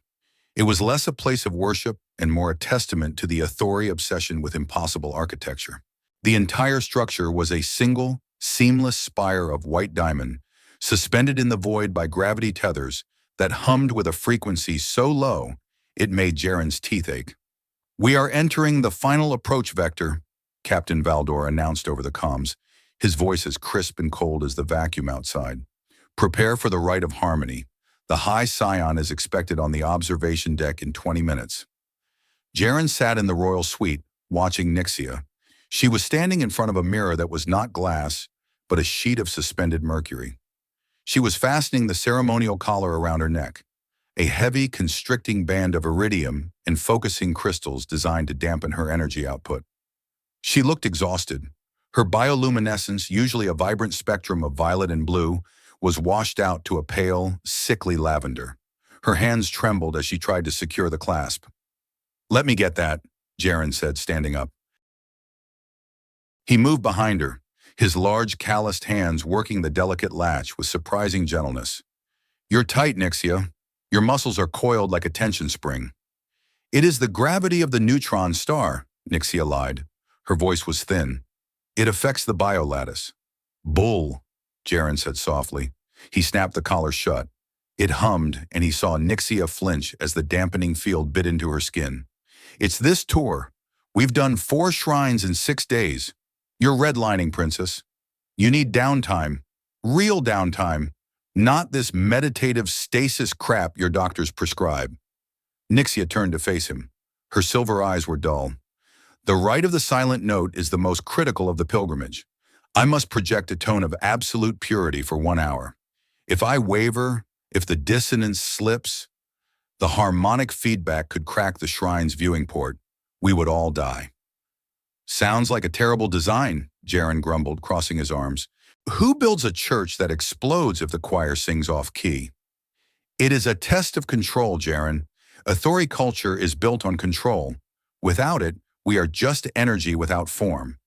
Speaker 1: It was less a place of worship and more a testament to the Authori obsession with impossible architecture. The entire structure was a single, seamless spire of white diamond, suspended in the void by gravity tethers that hummed with a frequency so low it made Jaren's teeth ache. We are entering the final approach vector, Captain Valdor announced over the comms, his voice as crisp and cold as the vacuum outside. Prepare for the rite of harmony. The high Scion is expected on the observation deck in 20 minutes. Jaren sat in the royal suite, watching Nixia. She was standing in front of a mirror that was not glass, but a sheet of suspended mercury. She was fastening the ceremonial collar around her neck, a heavy, constricting band of iridium and focusing crystals designed to dampen her energy output. She looked exhausted. Her bioluminescence, usually a vibrant spectrum of violet and blue, was washed out to a pale, sickly lavender. Her hands trembled as she tried to secure the clasp. Let me get that, Jaren said, standing up. He moved behind her, his large, calloused hands working the delicate latch with surprising gentleness. You're tight, Nixia. Your muscles are coiled like a tension spring. It is the gravity of the neutron star, Nixia lied. Her voice was thin. It affects the biolattice. Bull, Jaren said softly. He snapped the collar shut. It hummed, and he saw Nixia flinch as the dampening field bit into her skin. It's this tour. We've done 4 shrines in 6 days. You're redlining, princess. You need downtime. Real downtime. Not this meditative stasis crap your doctors prescribe. Nixia turned to face him. Her silver eyes were dull. The rite of the silent note is the most critical of the pilgrimage. I must project a tone of absolute purity for 1 hour. If I waver, if the dissonance slips, the harmonic feedback could crack the shrine's viewing port. We would all die. Sounds like a terrible design, Jaren grumbled, crossing his arms. Who builds a church that explodes if the choir sings off-key? It is a test of control, Jaren. Authori culture is built on control. Without it, we are just energy without form.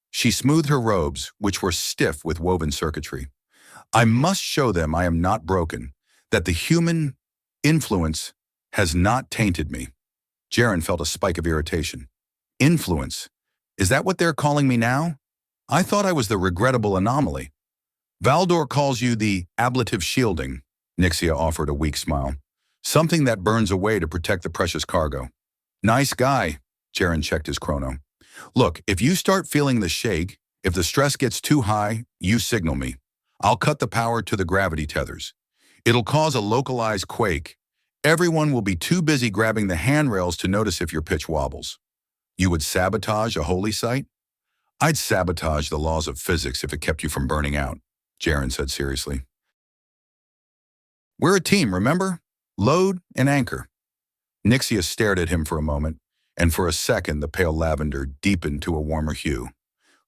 Speaker 1: She smoothed her robes, which were stiff with woven circuitry. I must show them I am not broken, that the human influence has not tainted me. Jaren felt a spike of irritation. Influence? Is that what they're calling me now? I thought I was the regrettable anomaly. Valdor calls you the ablative shielding, Nixia offered a weak smile. Something that burns away to protect the precious cargo. Nice guy, Jaren checked his chrono. Look, if you start feeling the shake, If the stress gets too high, you signal me. I'll cut the power to the gravity tethers. It'll cause a localized quake. Everyone will be too busy grabbing the handrails to notice if your pitch wobbles. You would sabotage a holy site? I'd sabotage the laws of physics if it kept you from burning out, Jaren said seriously. We're a team, remember? Load and anchor. Nixia stared at him for a moment, and for a second the pale lavender deepened to a warmer hue.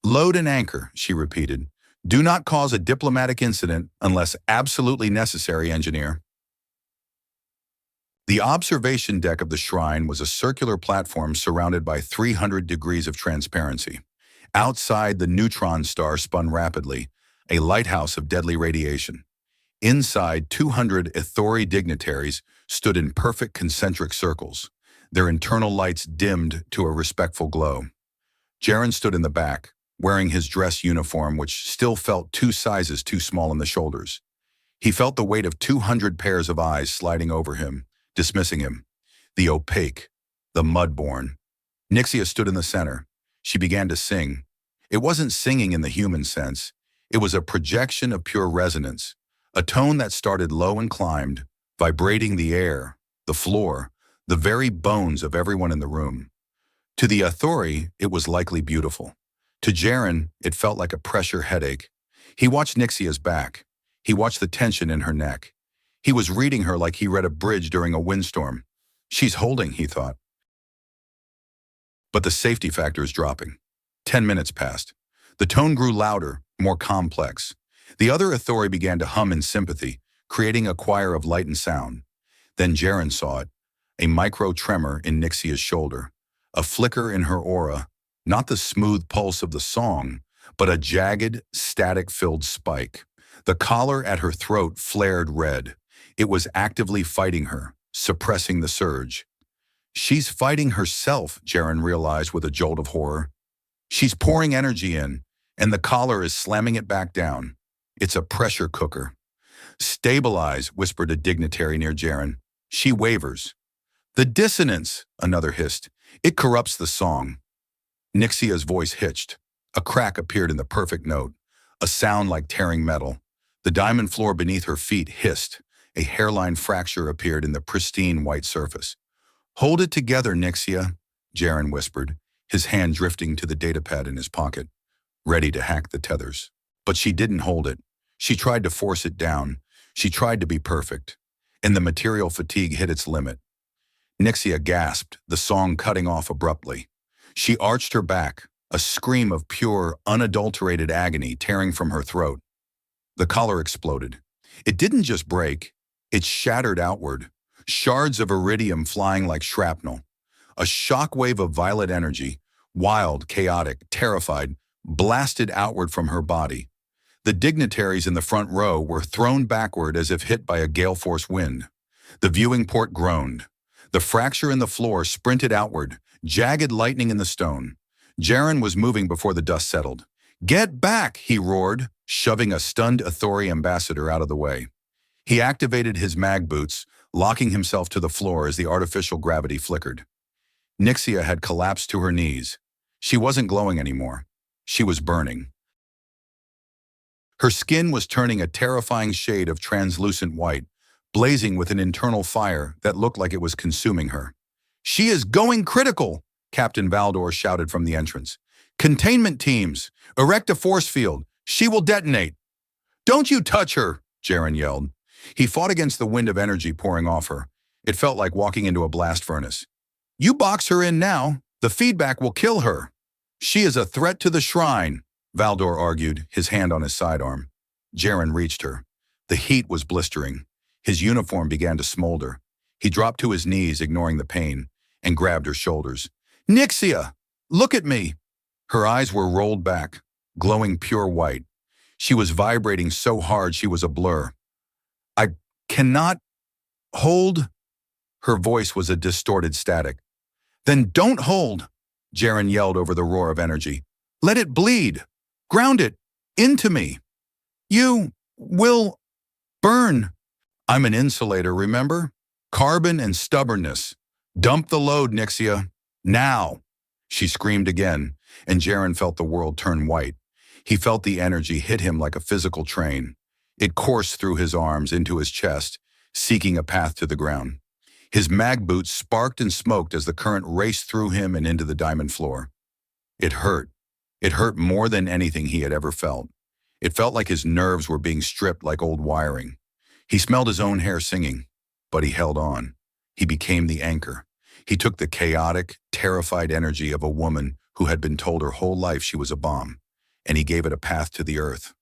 Speaker 1: Load and anchor, she repeated. Do not cause a diplomatic incident unless absolutely necessary, engineer. The observation deck of the shrine was a circular platform surrounded by 300 degrees of transparency. Outside, the neutron star spun rapidly, a lighthouse of deadly radiation. Inside, 200 Ithori dignitaries stood in perfect concentric circles, their internal lights dimmed to a respectful glow. Jaren stood in the back, wearing his dress uniform, which still felt 2 sizes too small in the shoulders. He felt the weight of 200 pairs of eyes sliding over him, dismissing him. The opaque, the mud-born. Nixia stood in the center. She began to sing. It wasn't singing in the human sense. It was a projection of pure resonance, a tone that started low and climbed, vibrating the air, the floor, the very bones of everyone in the room. To the Ithori, it was likely beautiful. To Jaren, it felt like a pressure headache. He watched Nixia's back. He watched the tension in her neck. He was reading her like he read a bridge during a windstorm. She's holding, he thought. But the safety factor is dropping. 10 minutes passed. The tone grew louder, more complex. The other Ithori began to hum in sympathy, creating a choir of light and sound. Then Jaren saw it, a micro-tremor in Nixia's shoulder, a flicker in her aura, not the smooth pulse of the song, but a jagged, static-filled spike. The collar at her throat flared red. It was actively fighting her, suppressing the surge. She's fighting herself, Jaren realized with a jolt of horror. She's pouring energy in, and the collar is slamming it back down. It's a pressure cooker. Stabilize, whispered a dignitary near Jaren. She wavers. The dissonance, another hissed. It corrupts the song. Nixia's voice hitched. A crack appeared in the perfect note, a sound like tearing metal. The diamond floor beneath her feet hissed. A hairline fracture appeared in the pristine white surface. Hold it together, Nixia, Jaren whispered, his hand drifting to the datapad in his pocket, ready to hack the tethers. But she didn't hold it. She tried to force it down. She tried to be perfect. And the material fatigue hit its limit. Nixia gasped, the song cutting off abruptly. She arched her back, a scream of pure, unadulterated agony tearing from her throat. The collar exploded. It didn't just break. It shattered outward, shards of iridium flying like shrapnel. A shockwave of violet energy, wild, chaotic, terrified, blasted outward from her body. The dignitaries in the front row were thrown backward as if hit by a gale-force wind. The viewing port groaned. The fracture in the floor sprinted outward, jagged lightning in the stone. Jaren was moving before the dust settled. Get back, he roared, shoving a stunned Ithori ambassador out of the way. He activated his mag boots, locking himself to the floor as the artificial gravity flickered. Nixia had collapsed to her knees. She wasn't glowing anymore. She was burning. Her skin was turning a terrifying shade of translucent white, blazing with an internal fire that looked like it was consuming her. She is going critical, Captain Valdor shouted from the entrance. Containment teams, erect a force field. She will detonate. Don't you touch her, Jaren yelled. He fought against the wind of energy pouring off her. It felt like walking into a blast furnace. You box her in now. The feedback will kill her. She is a threat to the shrine, Valdor argued, his hand on his sidearm. Jaren reached her. The heat was blistering. His uniform began to smolder. He dropped to his knees, ignoring the pain, and grabbed her shoulders. Nixia, look at me. Her eyes were rolled back, glowing pure white. She was vibrating so hard she was a blur. I cannot hold. Her voice was a distorted static. Then don't hold, Jaren yelled over the roar of energy. Let it bleed. Ground it into me. You will burn. I'm an insulator, remember? Carbon and stubbornness. Dump the load, Nixia. Now. She screamed again, and Jaren felt the world turn white. He felt the energy hit him like a physical train. It coursed through his arms into his chest, seeking a path to the ground. His mag boots sparked and smoked as the current raced through him and into the diamond floor. It hurt. It hurt more than anything he had ever felt. It felt like his nerves were being stripped like old wiring. He smelled his own hair singing, but he held on. He became the anchor. He took the chaotic, terrified energy of a woman who had been told her whole life she was a bomb, and he gave it a path to the earth.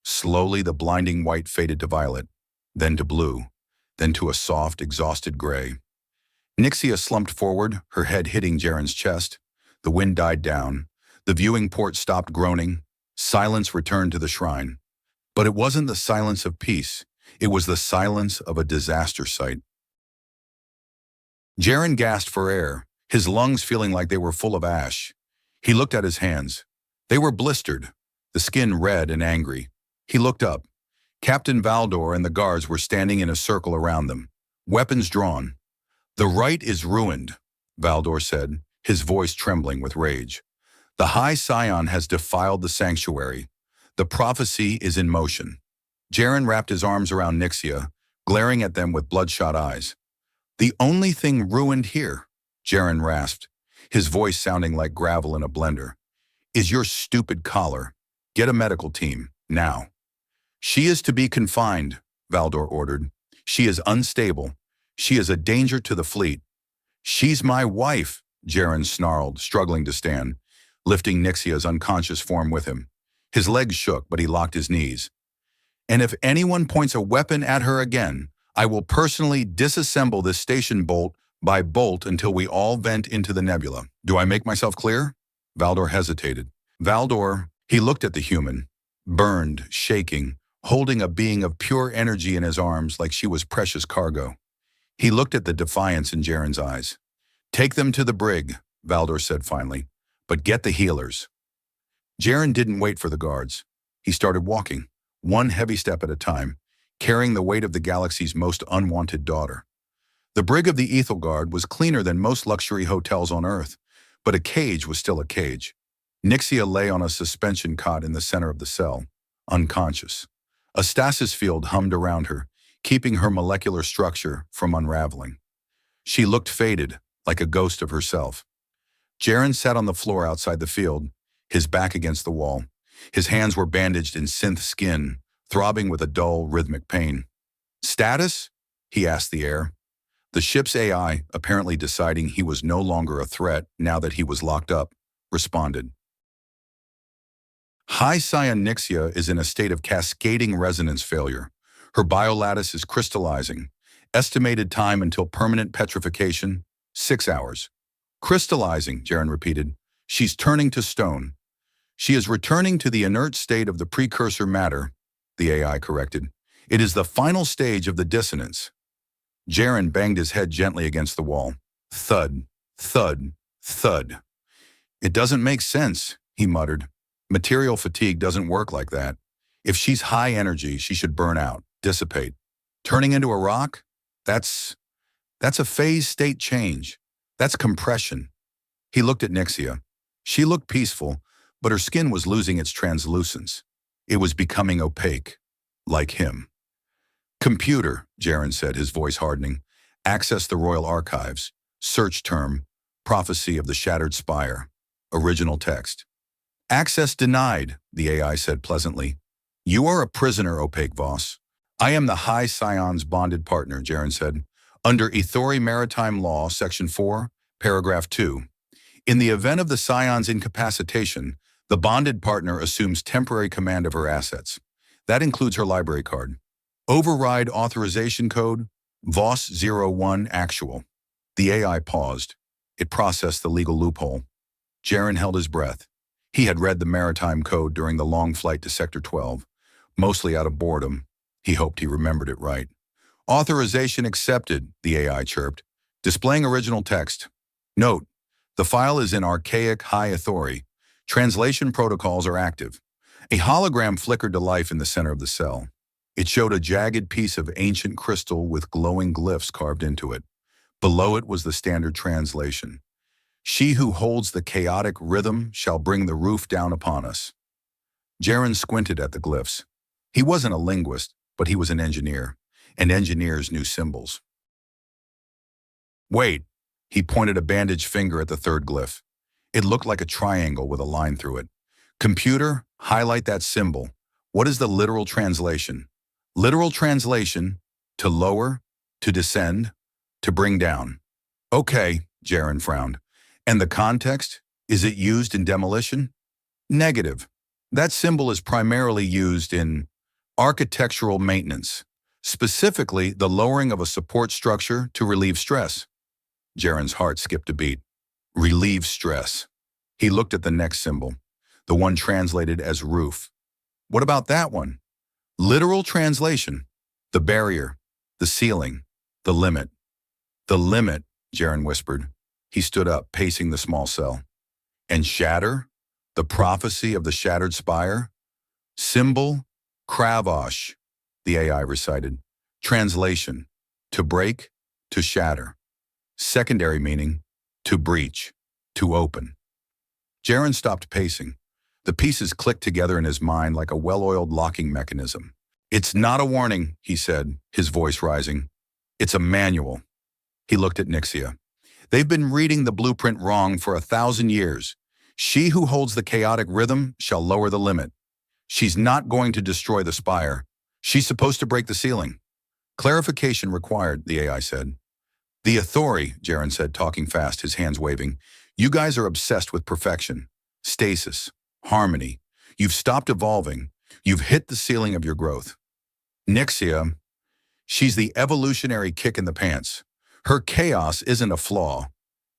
Speaker 1: Slowly, the blinding white faded to violet, then to blue, then to a soft, exhausted gray. Nixia slumped forward, her head hitting Jaren's chest. The wind died down. The viewing port stopped groaning. Silence returned to the shrine. But it wasn't the silence of peace. It was the silence of a disaster site. Jaren gasped for air, his lungs feeling like they were full of ash. He looked at his hands. They were blistered, the skin red and angry. He looked up. Captain Valdor and the guards were standing in a circle around them, weapons drawn. "The rite is ruined," Valdor said, his voice trembling with rage. "The High Scion has defiled the sanctuary. The prophecy is in motion." Jaren wrapped his arms around Nixia, glaring at them with bloodshot eyes. "The only thing ruined here," Jaren rasped, his voice sounding like gravel in a blender, "is your stupid collar. Get a medical team, now." "She is to be confined," Valdor ordered. "She is unstable. She is a danger to the fleet." "She's my wife," Jaren snarled, struggling to stand, lifting Nixia's unconscious form with him. His legs shook, but he locked his knees. "And if anyone points a weapon at her again, I will personally disassemble this station bolt by bolt until we all vent into the nebula. Do I make myself clear?" Valdor hesitated. He looked at the human, burned, shaking, holding a being of pure energy in his arms like she was precious cargo. He looked at the defiance in Jaren's eyes. "Take them to the brig," Valdor said finally, "but get the healers." Jaren didn't wait for the guards. He started walking, one heavy step at a time, carrying the weight of the galaxy's most unwanted daughter. The brig of the Ethel Guard was cleaner than most luxury hotels on Earth, but a cage was still a cage. Nixia lay on a suspension cot in the center of the cell, unconscious. A stasis field hummed around her, keeping her molecular structure from unraveling. She looked faded, like a ghost of herself. Jaren sat on the floor outside the field, his back against the wall. His hands were bandaged in synth skin, throbbing with a dull, rhythmic pain. "Status?" he asked the air. The ship's AI, apparently deciding he was no longer a threat now that he was locked up, responded. High Scion Nixia is in a state of cascading resonance failure. Her biolattice is crystallizing. Estimated time until permanent petrification, 6 hours. "Crystallizing," Jaren repeated. "She's turning to stone." "She is returning to the inert state of the precursor matter," the AI corrected. "It is the final stage of the dissonance." Jaren banged his head gently against the wall. Thud, thud, thud. "It doesn't make sense," he muttered. "Material fatigue doesn't work like that. If she's high energy, she should burn out, dissipate. Turning into a rock? That's a phase state change. That's compression." He looked at Nixia. She looked peaceful, but her skin was losing its translucence. It was becoming opaque, like him. "Computer," Jaren said, his voice hardening. "Access the Royal Archives. Search term, Prophecy of the Shattered Spire. Original text." "Access denied," the AI said pleasantly. "You are a prisoner, Opaque Voss." "I am the High Scion's bonded partner," Jaren said. "Under Ethori Maritime Law, Section 4, Paragraph 2. In the event of the Scion's incapacitation, the bonded partner assumes temporary command of her assets. That includes her library card. Override authorization code, Voss01 actual." The AI paused. It processed the legal loophole. Jaren held his breath. He had read the maritime code during the long flight to Sector 12, mostly out of boredom. He hoped he remembered it right. "Authorization accepted," the AI chirped, displaying original text. "Note, the file is in archaic high authority. Translation protocols are active." A hologram flickered to life in the center of the cell. It showed a jagged piece of ancient crystal with glowing glyphs carved into it. Below it was the standard translation. "She who holds the chaotic rhythm shall bring the roof down upon us." Jaren squinted at the glyphs. He wasn't a linguist, but he was an engineer, and engineers knew symbols. Wait, he pointed a bandaged finger at the third glyph. It looked like a triangle with a line through it. Computer, highlight that symbol. What is the literal translation? Literal translation, to lower, to descend, to bring down. Okay, Jaren frowned. And the context? Is it used in demolition? Negative. That symbol is primarily used in architectural maintenance, specifically the lowering of a support structure to relieve stress. Jaren's heart skipped a beat. Relieve stress. He looked at the next symbol, the one translated as roof. What about that one? Literal translation. The barrier, the ceiling, the limit. The limit, Jaren whispered. He stood up, pacing the small cell. And shatter? The prophecy of the shattered spire? Symbol, Kravosh, the AI recited. Translation, to break, to shatter. Secondary meaning, to breach, to open. Jaren stopped pacing. The pieces clicked together in his mind like a well-oiled locking mechanism. It's not a warning, he said, his voice rising. It's a manual. He looked at Nixia. They've been reading the blueprint wrong for 1,000 years. She who holds the chaotic rhythm shall lower the limit. She's not going to destroy the spire. She's supposed to break the ceiling. Clarification required, the AI said. The authority, Jaren said, talking fast, his hands waving. You guys are obsessed with perfection, stasis, harmony. You've stopped evolving. You've hit the ceiling of your growth. Nixia, she's the evolutionary kick in the pants. Her chaos isn't a flaw.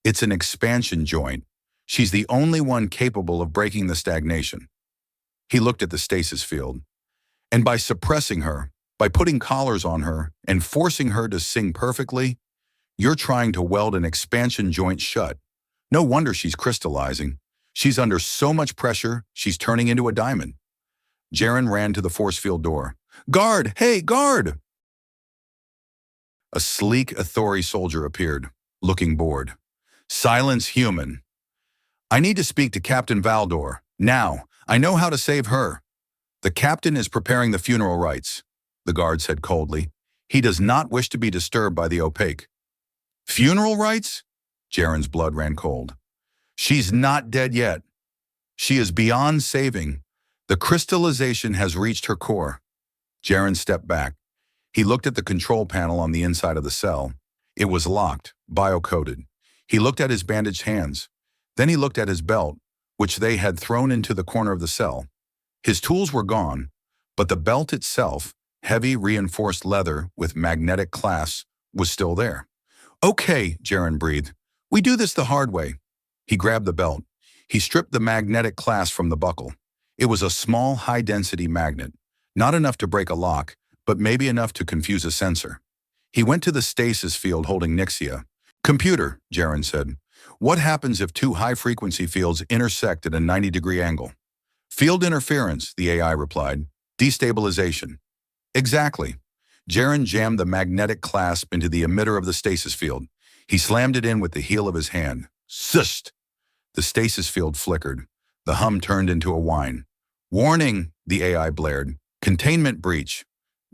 Speaker 1: It's an expansion joint. She's the only one capable of breaking the stagnation. He looked at the stasis field. And by suppressing her, by putting collars on her and forcing her to sing perfectly, you're trying to weld an expansion joint shut. No wonder she's crystallizing. She's under so much pressure, she's turning into a diamond. Jaren ran to the force field door. Guard! Hey, guard! A sleek authority soldier appeared, looking bored. Silence, human. I need to speak to Captain Valdor. Now, I know how to save her. The captain is preparing the funeral rites, the guard said coldly. He does not wish to be disturbed by the opaque. Funeral rites? Jaren's blood ran cold. She's not dead yet. She is beyond saving. The crystallization has reached her core. Jaren stepped back. He looked at the control panel on the inside of the cell. It was locked, bio-coded. He looked at his bandaged hands. Then he looked at his belt, which they had thrown into the corner of the cell. His tools were gone, but the belt itself, heavy reinforced leather with magnetic clasps, was still there. Okay, Jaren breathed. We do this the hard way. He grabbed the belt. He stripped the magnetic clasp from the buckle. It was a small, high-density magnet, not enough to break a lock, but maybe enough to confuse a sensor. He went to the stasis field holding Nixia. Computer, Jaren said. What happens if two high-frequency fields intersect at a 90-degree angle? Field interference, the AI replied. Destabilization. Exactly. Jaren jammed the magnetic clasp into the emitter of the stasis field. He slammed it in with the heel of his hand. Sust! The stasis field flickered. The hum turned into a whine. Warning, the AI blared. Containment breach.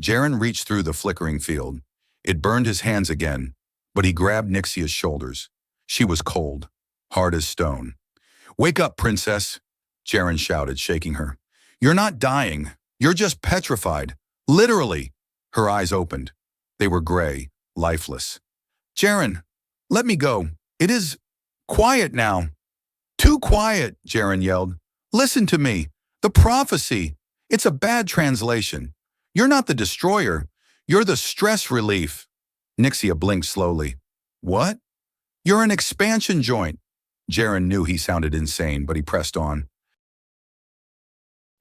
Speaker 1: Jaren reached through the flickering field. It burned his hands again, but he grabbed Nixia's shoulders. She was cold, hard as stone. Wake up, princess, Jaren shouted, shaking her. You're not dying. You're just petrified. Literally. Her eyes opened. They were gray, lifeless. Jaren, let me go. It is quiet now. Too quiet, Jaren yelled. Listen to me. The prophecy. It's a bad translation. You're not the destroyer. You're the stress relief. Nixia blinked slowly. What? You're an expansion joint. Jaren knew he sounded insane, but he pressed on.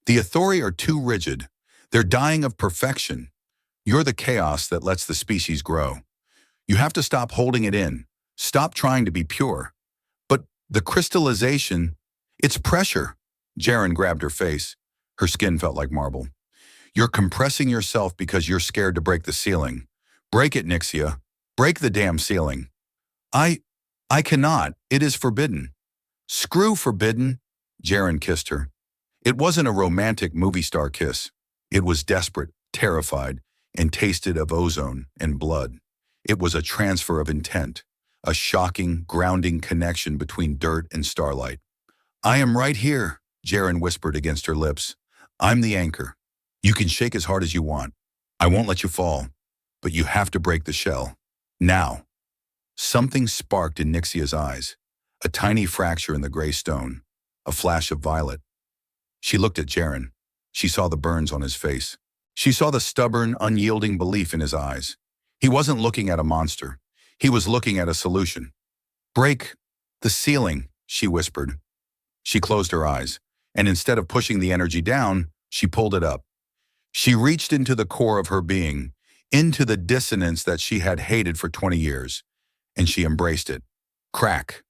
Speaker 1: The authority are too rigid. They're dying of perfection. You're the chaos that lets the species grow. You have to stop holding it in. Stop trying to be pure. But the crystallization, it's pressure. Jaren grabbed her face. Her skin felt like marble. You're compressing yourself because you're scared to break the ceiling. Break it, Nixia. Break the damn ceiling. I cannot. It is forbidden. Screw forbidden. Jaren kissed her. It wasn't a romantic movie star kiss. It was desperate, terrified, and tasted of ozone and blood. It was a transfer of intent, a shocking, grounding connection between dirt and starlight. "I am right here," Jaren whispered against her lips. "I'm the anchor. You can shake as hard as you want. I won't let you fall, but you have to break the shell. Now." Something sparked in Nixia's eyes, a tiny fracture in the gray stone, a flash of violet. She looked at Jaren. She saw the burns on his face. She saw the stubborn, unyielding belief in his eyes. He wasn't looking at a monster. He was looking at a solution. "Break the ceiling," she whispered. She closed her eyes, and instead of pushing the energy down, she pulled it up. She reached into the core of her being, into the dissonance that she had hated for 20 years, and she embraced it. Crack.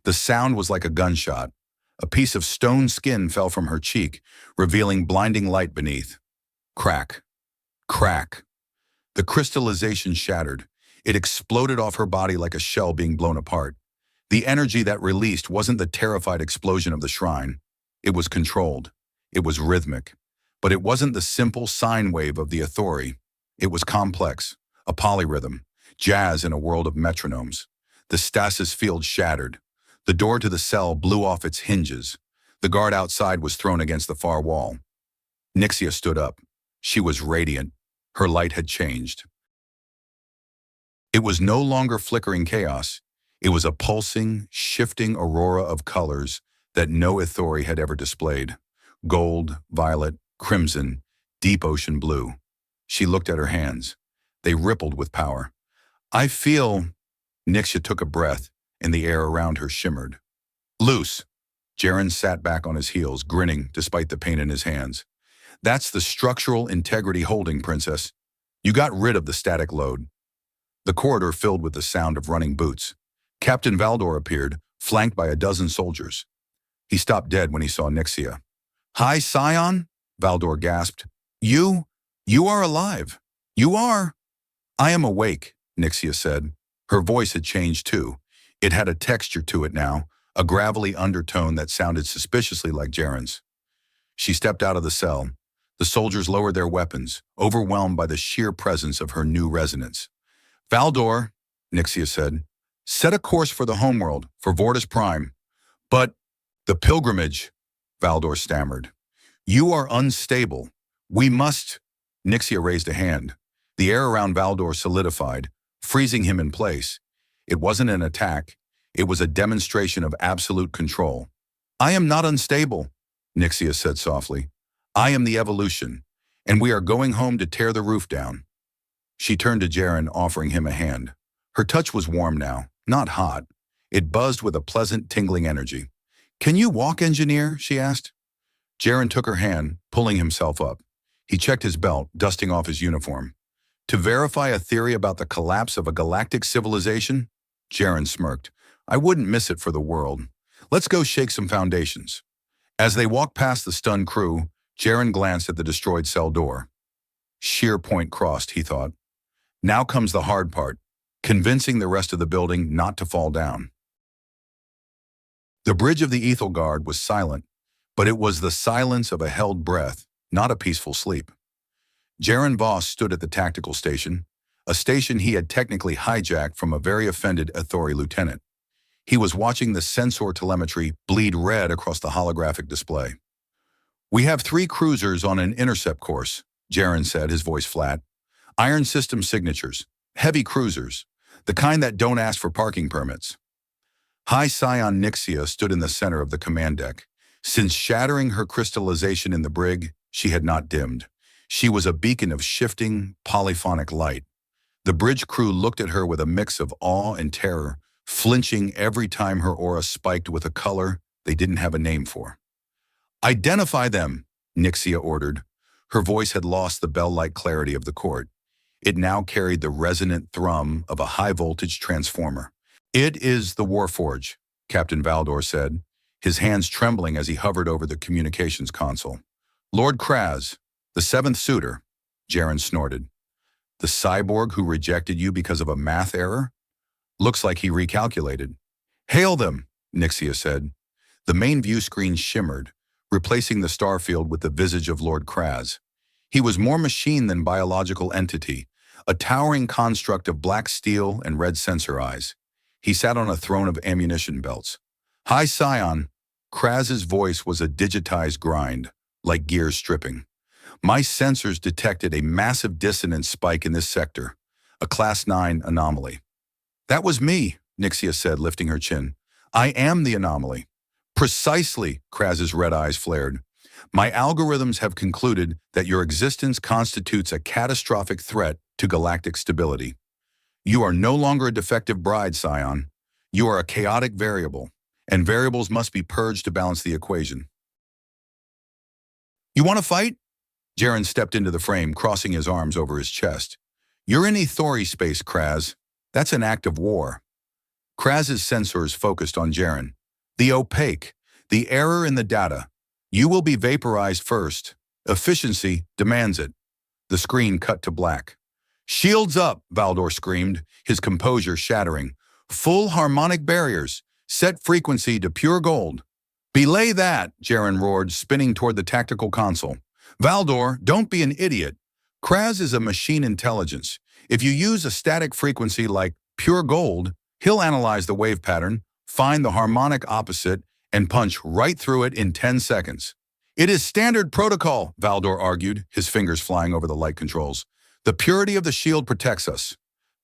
Speaker 1: The sound was like a gunshot. A piece of stone skin fell from her cheek, revealing blinding light beneath. Crack. Crack. The crystallization shattered. It exploded off her body like a shell being blown apart. The energy that released wasn't the terrified explosion of the shrine. It was controlled. It was rhythmic. But it wasn't the simple sine wave of the Authority. It was complex, a polyrhythm, jazz in a world of metronomes. The stasis field shattered. The door to the cell blew off its hinges. The guard outside was thrown against the far wall. Nixia stood up. She was radiant. Her light had changed. It was no longer flickering chaos. It was a pulsing, shifting aurora of colors that no Authority had ever displayed. Gold, violet, crimson, deep ocean blue. She looked at her hands. They rippled with power. "I feel..." Nixia took a breath, and the air around her shimmered. "Loose." Jaren sat back on his heels, grinning despite the pain in his hands. "That's the structural integrity holding, Princess. You got rid of the static load." The corridor filled with the sound of running boots. Captain Valdor appeared, flanked by a dozen soldiers. He stopped dead when he saw Nixia. "Hi, Scion?" Valdor gasped. You are alive. You are." "I am awake," Nixia said. Her voice had changed too. It had a texture to it now, a gravelly undertone that sounded suspiciously like Jaren's. She stepped out of the cell. The soldiers lowered their weapons, overwhelmed by the sheer presence of her new resonance. "Valdor," Nixia said, "set a course for the homeworld, for Vortis Prime." "But the pilgrimage," Valdor stammered. "You are unstable. We must..." Nixia raised a hand. The air around Valdor solidified, freezing him in place. It wasn't an attack. It was a demonstration of absolute control. "I am not unstable," Nixia said softly. "I am the evolution, and we are going home to tear the roof down." She turned to Jaren, offering him a hand. Her touch was warm now, not hot. It buzzed with a pleasant, tingling energy. "Can you walk, engineer?" she asked. Jaren took her hand, pulling himself up. He checked his belt, dusting off his uniform. "To verify a theory about the collapse of a galactic civilization?" Jaren smirked. "I wouldn't miss it for the world. Let's go shake some foundations." As they walked past the stunned crew, Jaren glanced at the destroyed cell door. Sheer point crossed, he thought. Now comes the hard part, convincing the rest of the building not to fall down. The bridge of the Ethel Guard was silent, but it was the silence of a held breath, not a peaceful sleep. Jaren Voss stood at the tactical station, a station he had technically hijacked from a very offended Authority lieutenant. He was watching the sensor telemetry bleed red across the holographic display. "We have 3 cruisers on an intercept course," Jaren said, his voice flat. "Iron system signatures, heavy cruisers, the kind that don't ask for parking permits." High Scion Nixia stood in the center of the command deck. Since shattering her crystallization in the brig, she had not dimmed. She was a beacon of shifting, polyphonic light. The bridge crew looked at her with a mix of awe and terror, flinching every time her aura spiked with a color they didn't have a name for. "Identify them," Nixia ordered. Her voice had lost the bell-like clarity of the court. It now carried the resonant thrum of a high-voltage transformer. "It is the Warforge," Captain Valdor said, his hands trembling as he hovered over the communications console. "Lord Kraz, the 7th suitor," Jaren snorted. "The cyborg who rejected you because of a math error? Looks like he recalculated." "Hail them," Nixia said. The main view screen shimmered, replacing the star field with the visage of Lord Kraz. He was more machine than biological entity, a towering construct of black steel and red sensor eyes. He sat on a throne of ammunition belts. "Hi, Scion." Kraz's voice was a digitized grind, like gears stripping. "My sensors detected a massive dissonance spike in this sector, a Class 9 anomaly." "That was me," Nixia said, lifting her chin. "I am the anomaly." "Precisely," Kraz's red eyes flared. "My algorithms have concluded that your existence constitutes a catastrophic threat to galactic stability. You are no longer a defective bride, Scion. You are a chaotic variable, and variables must be purged to balance the equation." "You want to fight?" Jaren stepped into the frame, crossing his arms over his chest. "You're in Ethori space, Kraz. That's an act of war." Kraz's sensors focused on Jaren. "The opaque, the error in the data. You will be vaporized first. Efficiency demands it." The screen cut to black. "Shields up," Valdor screamed, his composure shattering. "Full harmonic barriers. Set frequency to pure gold." "Belay that," Jaren roared, spinning toward the tactical console. "Valdor, don't be an idiot. Kraz is a machine intelligence. If you use a static frequency like pure gold, he'll analyze the wave pattern, find the harmonic opposite, and punch right through it in 10 seconds. "It is standard protocol," Valdor argued, his fingers flying over the light controls. "The purity of the shield protects us."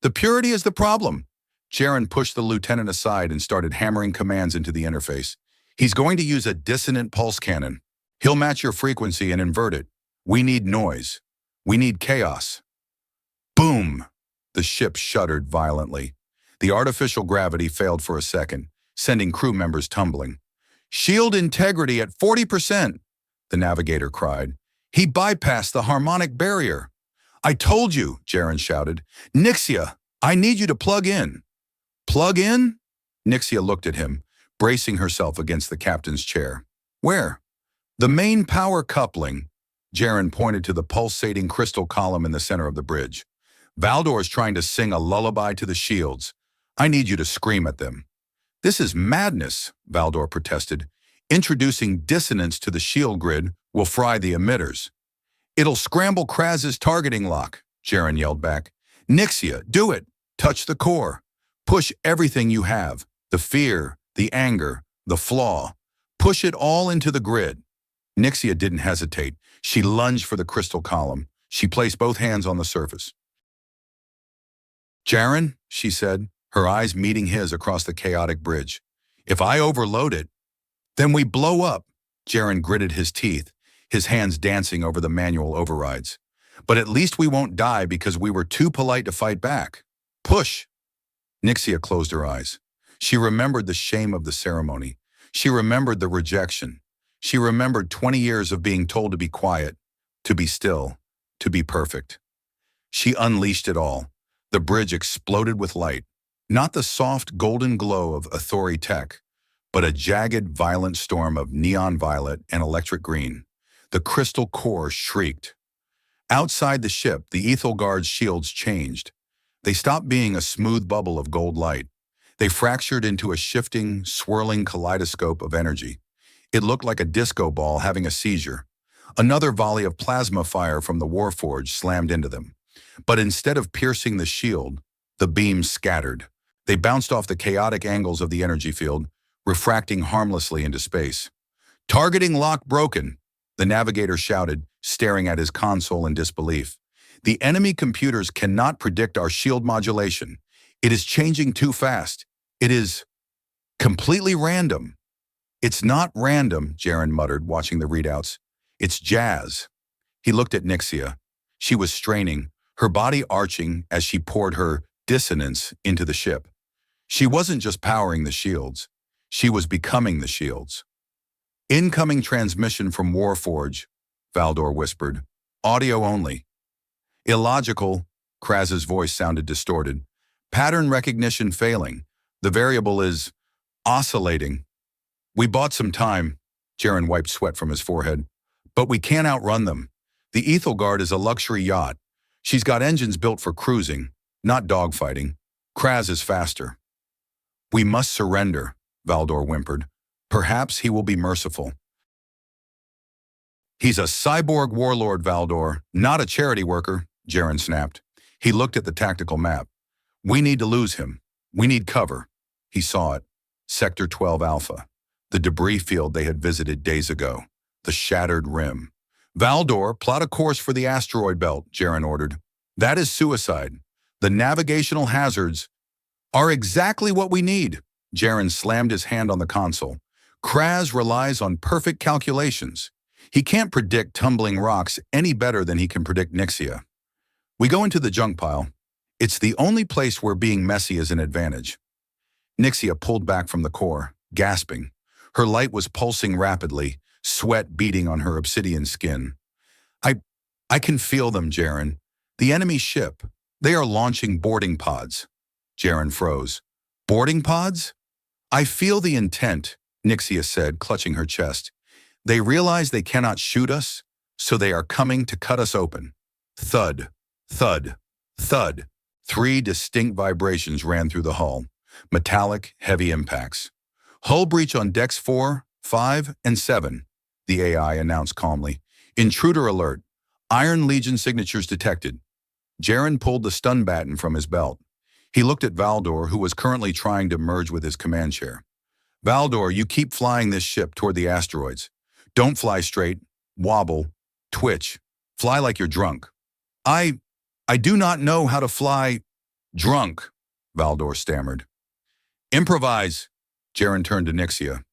Speaker 1: "The purity is the problem." Jaren pushed the lieutenant aside and started hammering commands into the interface. "He's going to use a dissonant pulse cannon. He'll match your frequency and invert it. We need noise. We need chaos." Boom! The ship shuddered violently. The artificial gravity failed for a second, sending crew members tumbling. "Shield integrity at 40%, the navigator cried. "He bypassed the harmonic barrier." "I told you," Jaren shouted. "Nixia, I need you to plug in." "Plug in?" Nixia looked at him, bracing herself against the captain's chair. "Where?" "The main power coupling." Jaren pointed to the pulsating crystal column in the center of the bridge. "Valdor's trying to sing a lullaby to the shields. I need you to scream at them." "This is madness," Valdor protested. "Introducing dissonance to the shield grid will fry the emitters." "It'll scramble Kraz's targeting lock," Jaren yelled back. "Nixia, do it. Touch the core. Push everything you have. The fear, the anger, the flaw. Push it all into the grid." Nixia didn't hesitate. She lunged for the crystal column. She placed both hands on the surface. "Jaren," she said, her eyes meeting his across the chaotic bridge. "If I overload it, then we blow up." Jaren gritted his teeth, his hands dancing over the manual overrides. "But at least we won't die because we were too polite to fight back. Push." Nixia closed her eyes. She remembered the shame of the ceremony. She remembered the rejection. She remembered 20 years of being told to be quiet, to be still, to be perfect. She unleashed it all. The bridge exploded with light. Not the soft golden glow of Ethori tech, but a jagged, violent storm of neon violet and electric green. The crystal core shrieked. Outside the ship, the Ethelguard's shields changed. They stopped being a smooth bubble of gold light. They fractured into a shifting, swirling kaleidoscope of energy. It looked like a disco ball having a seizure. Another volley of plasma fire from the Warforge slammed into them. But instead of piercing the shield, the beams scattered. They bounced off the chaotic angles of the energy field, refracting harmlessly into space. "Targeting lock broken," the navigator shouted, staring at his console in disbelief. "The enemy computers cannot predict our shield modulation. It is changing too fast. It is completely random." "It's not random," Jaren muttered, watching the readouts. "It's jazz." He looked at Nixia. She was straining, her body arching as she poured her dissonance into the ship. She wasn't just powering the shields. She was becoming the shields. "Incoming transmission from Warforge," Valdor whispered. "Audio only." "Illogical," Kraz's voice sounded distorted. "Pattern recognition failing. The variable is oscillating." "We bought some time," Jaren wiped sweat from his forehead. "But we can't outrun them. The Ethelguard is a luxury yacht. She's got engines built for cruising, not dogfighting. Kraz is faster." "We must surrender," Valdor whimpered. "Perhaps he will be merciful." He's a cyborg warlord, Valdor, not a charity worker, Jaren snapped. He looked at the tactical map. We need to lose him. We need cover. He saw it. Sector 12 Alpha. The debris field they had visited days ago. The shattered rim. Valdor, plot a course for the asteroid belt, Jaren ordered. That is suicide. The navigational hazards are exactly what we need. Jaren slammed his hand on the console. Kraz relies on perfect calculations. He can't predict tumbling rocks any better than he can predict Nixia. We go into the junk pile. It's the only place where being messy is an advantage. Nixia pulled back from the core, gasping. Her light was pulsing rapidly, sweat beading on her obsidian skin. I can feel them, Jaren. The enemy ship. They are launching boarding pods. Jaren froze. Boarding pods? I feel the intent, Nixia said, clutching her chest. They realize they cannot shoot us, so they are coming to cut us open. Thud, thud, thud. 3 distinct vibrations ran through the hull. Metallic, heavy impacts. Hull breach on decks 4, 5, and 7, the AI announced calmly. Intruder alert. Iron Legion signatures detected. Jaren pulled the stun baton from his belt. He looked at Valdor, who was currently trying to merge with his command chair. Valdor, you keep flying this ship toward the asteroids. Don't fly straight, wobble, twitch. Fly like you're drunk. I do not know how to fly drunk, Valdor stammered. Improvise, Jaren turned to Nixia.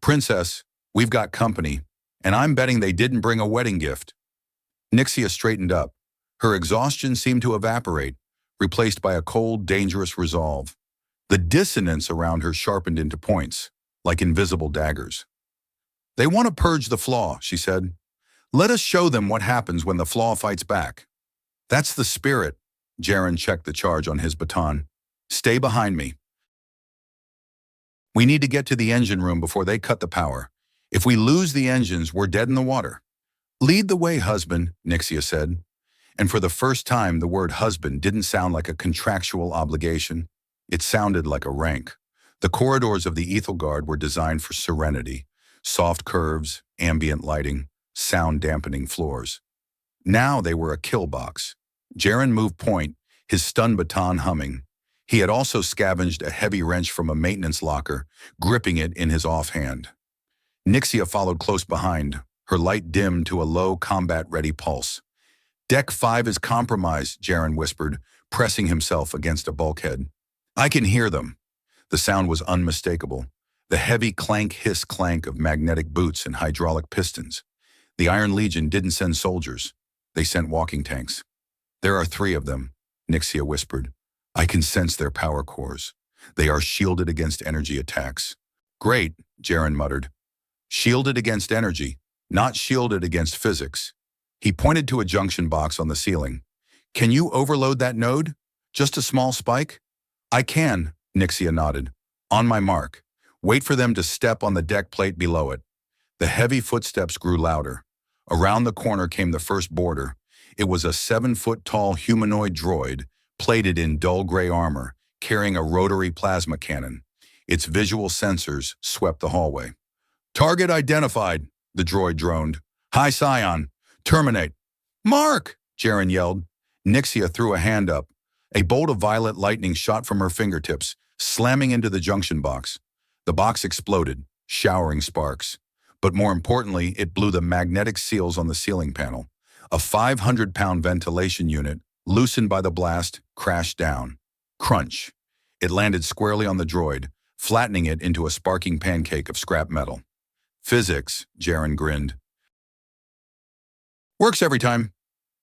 Speaker 1: Princess, we've got company, and I'm betting they didn't bring a wedding gift. Nixia straightened up. Her exhaustion seemed to evaporate, replaced by a cold, dangerous resolve. The dissonance around her sharpened into points, like invisible daggers. They want to purge the flaw, she said. Let us show them what happens when the flaw fights back. That's the spirit. Jaren checked the charge on his baton. Stay behind me. We need to get to the engine room before they cut the power. If we lose the engines, we're dead in the water. Lead the way, husband, Nixia said. And for the first time, the word husband didn't sound like a contractual obligation. It sounded like a rank. The corridors of the Ethelgard were designed for serenity. Soft curves, ambient lighting, sound-dampening floors. Now they were a kill box. Jaren moved point, his stun baton humming. He had also scavenged a heavy wrench from a maintenance locker, gripping it in his offhand. Nixia followed close behind, her light dimmed to a low, combat-ready pulse. Deck 5 is compromised, Jaren whispered, pressing himself against a bulkhead. I can hear them. The sound was unmistakable. The heavy clank-hiss-clank of magnetic boots and hydraulic pistons. The Iron Legion didn't send soldiers. They sent walking tanks. There are 3 of them, Nixia whispered. I can sense their power cores. They are shielded against energy attacks. Great, Jaren muttered. Shielded against energy, not shielded against physics. He pointed to a junction box on the ceiling. Can you overload that node? Just a small spike? I can, Nixia nodded. On my mark. Wait for them to step on the deck plate below it. The heavy footsteps grew louder. Around the corner came the first boarder. It was a 7-foot-tall humanoid droid, plated in dull gray armor, carrying a rotary plasma cannon. Its visual sensors swept the hallway. Target identified, the droid droned. Hi, Scion. Terminate. Mark! Jaren yelled. Nixia threw a hand up. A bolt of violet lightning shot from her fingertips, slamming into the junction box. The box exploded, showering sparks. But more importantly, it blew the magnetic seals on the ceiling panel. A 500-pound ventilation unit, loosened by the blast, crashed down. Crunch. It landed squarely on the droid, flattening it into a sparking pancake of scrap metal. Physics, Jaren grinned. Works every time.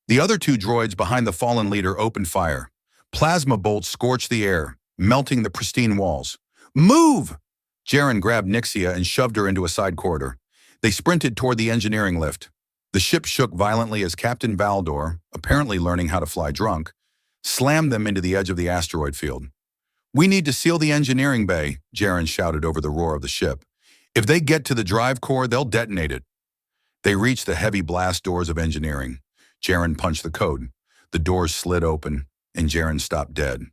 Speaker 1: The other 2 droids behind the fallen leader opened fire. Plasma bolts scorched the air, melting the pristine walls. Move! Jaren grabbed Nixia and shoved her into a side corridor. They sprinted toward the engineering lift. The ship shook violently as Captain Valdor, apparently learning how to fly drunk, slammed them into the edge of the asteroid field. We need to seal the engineering bay, Jaren shouted over the roar of the ship. If they get to the drive core, they'll detonate it. They reached the heavy blast doors of engineering. Jaren punched the code. The doors slid open, and Jaren stopped dead.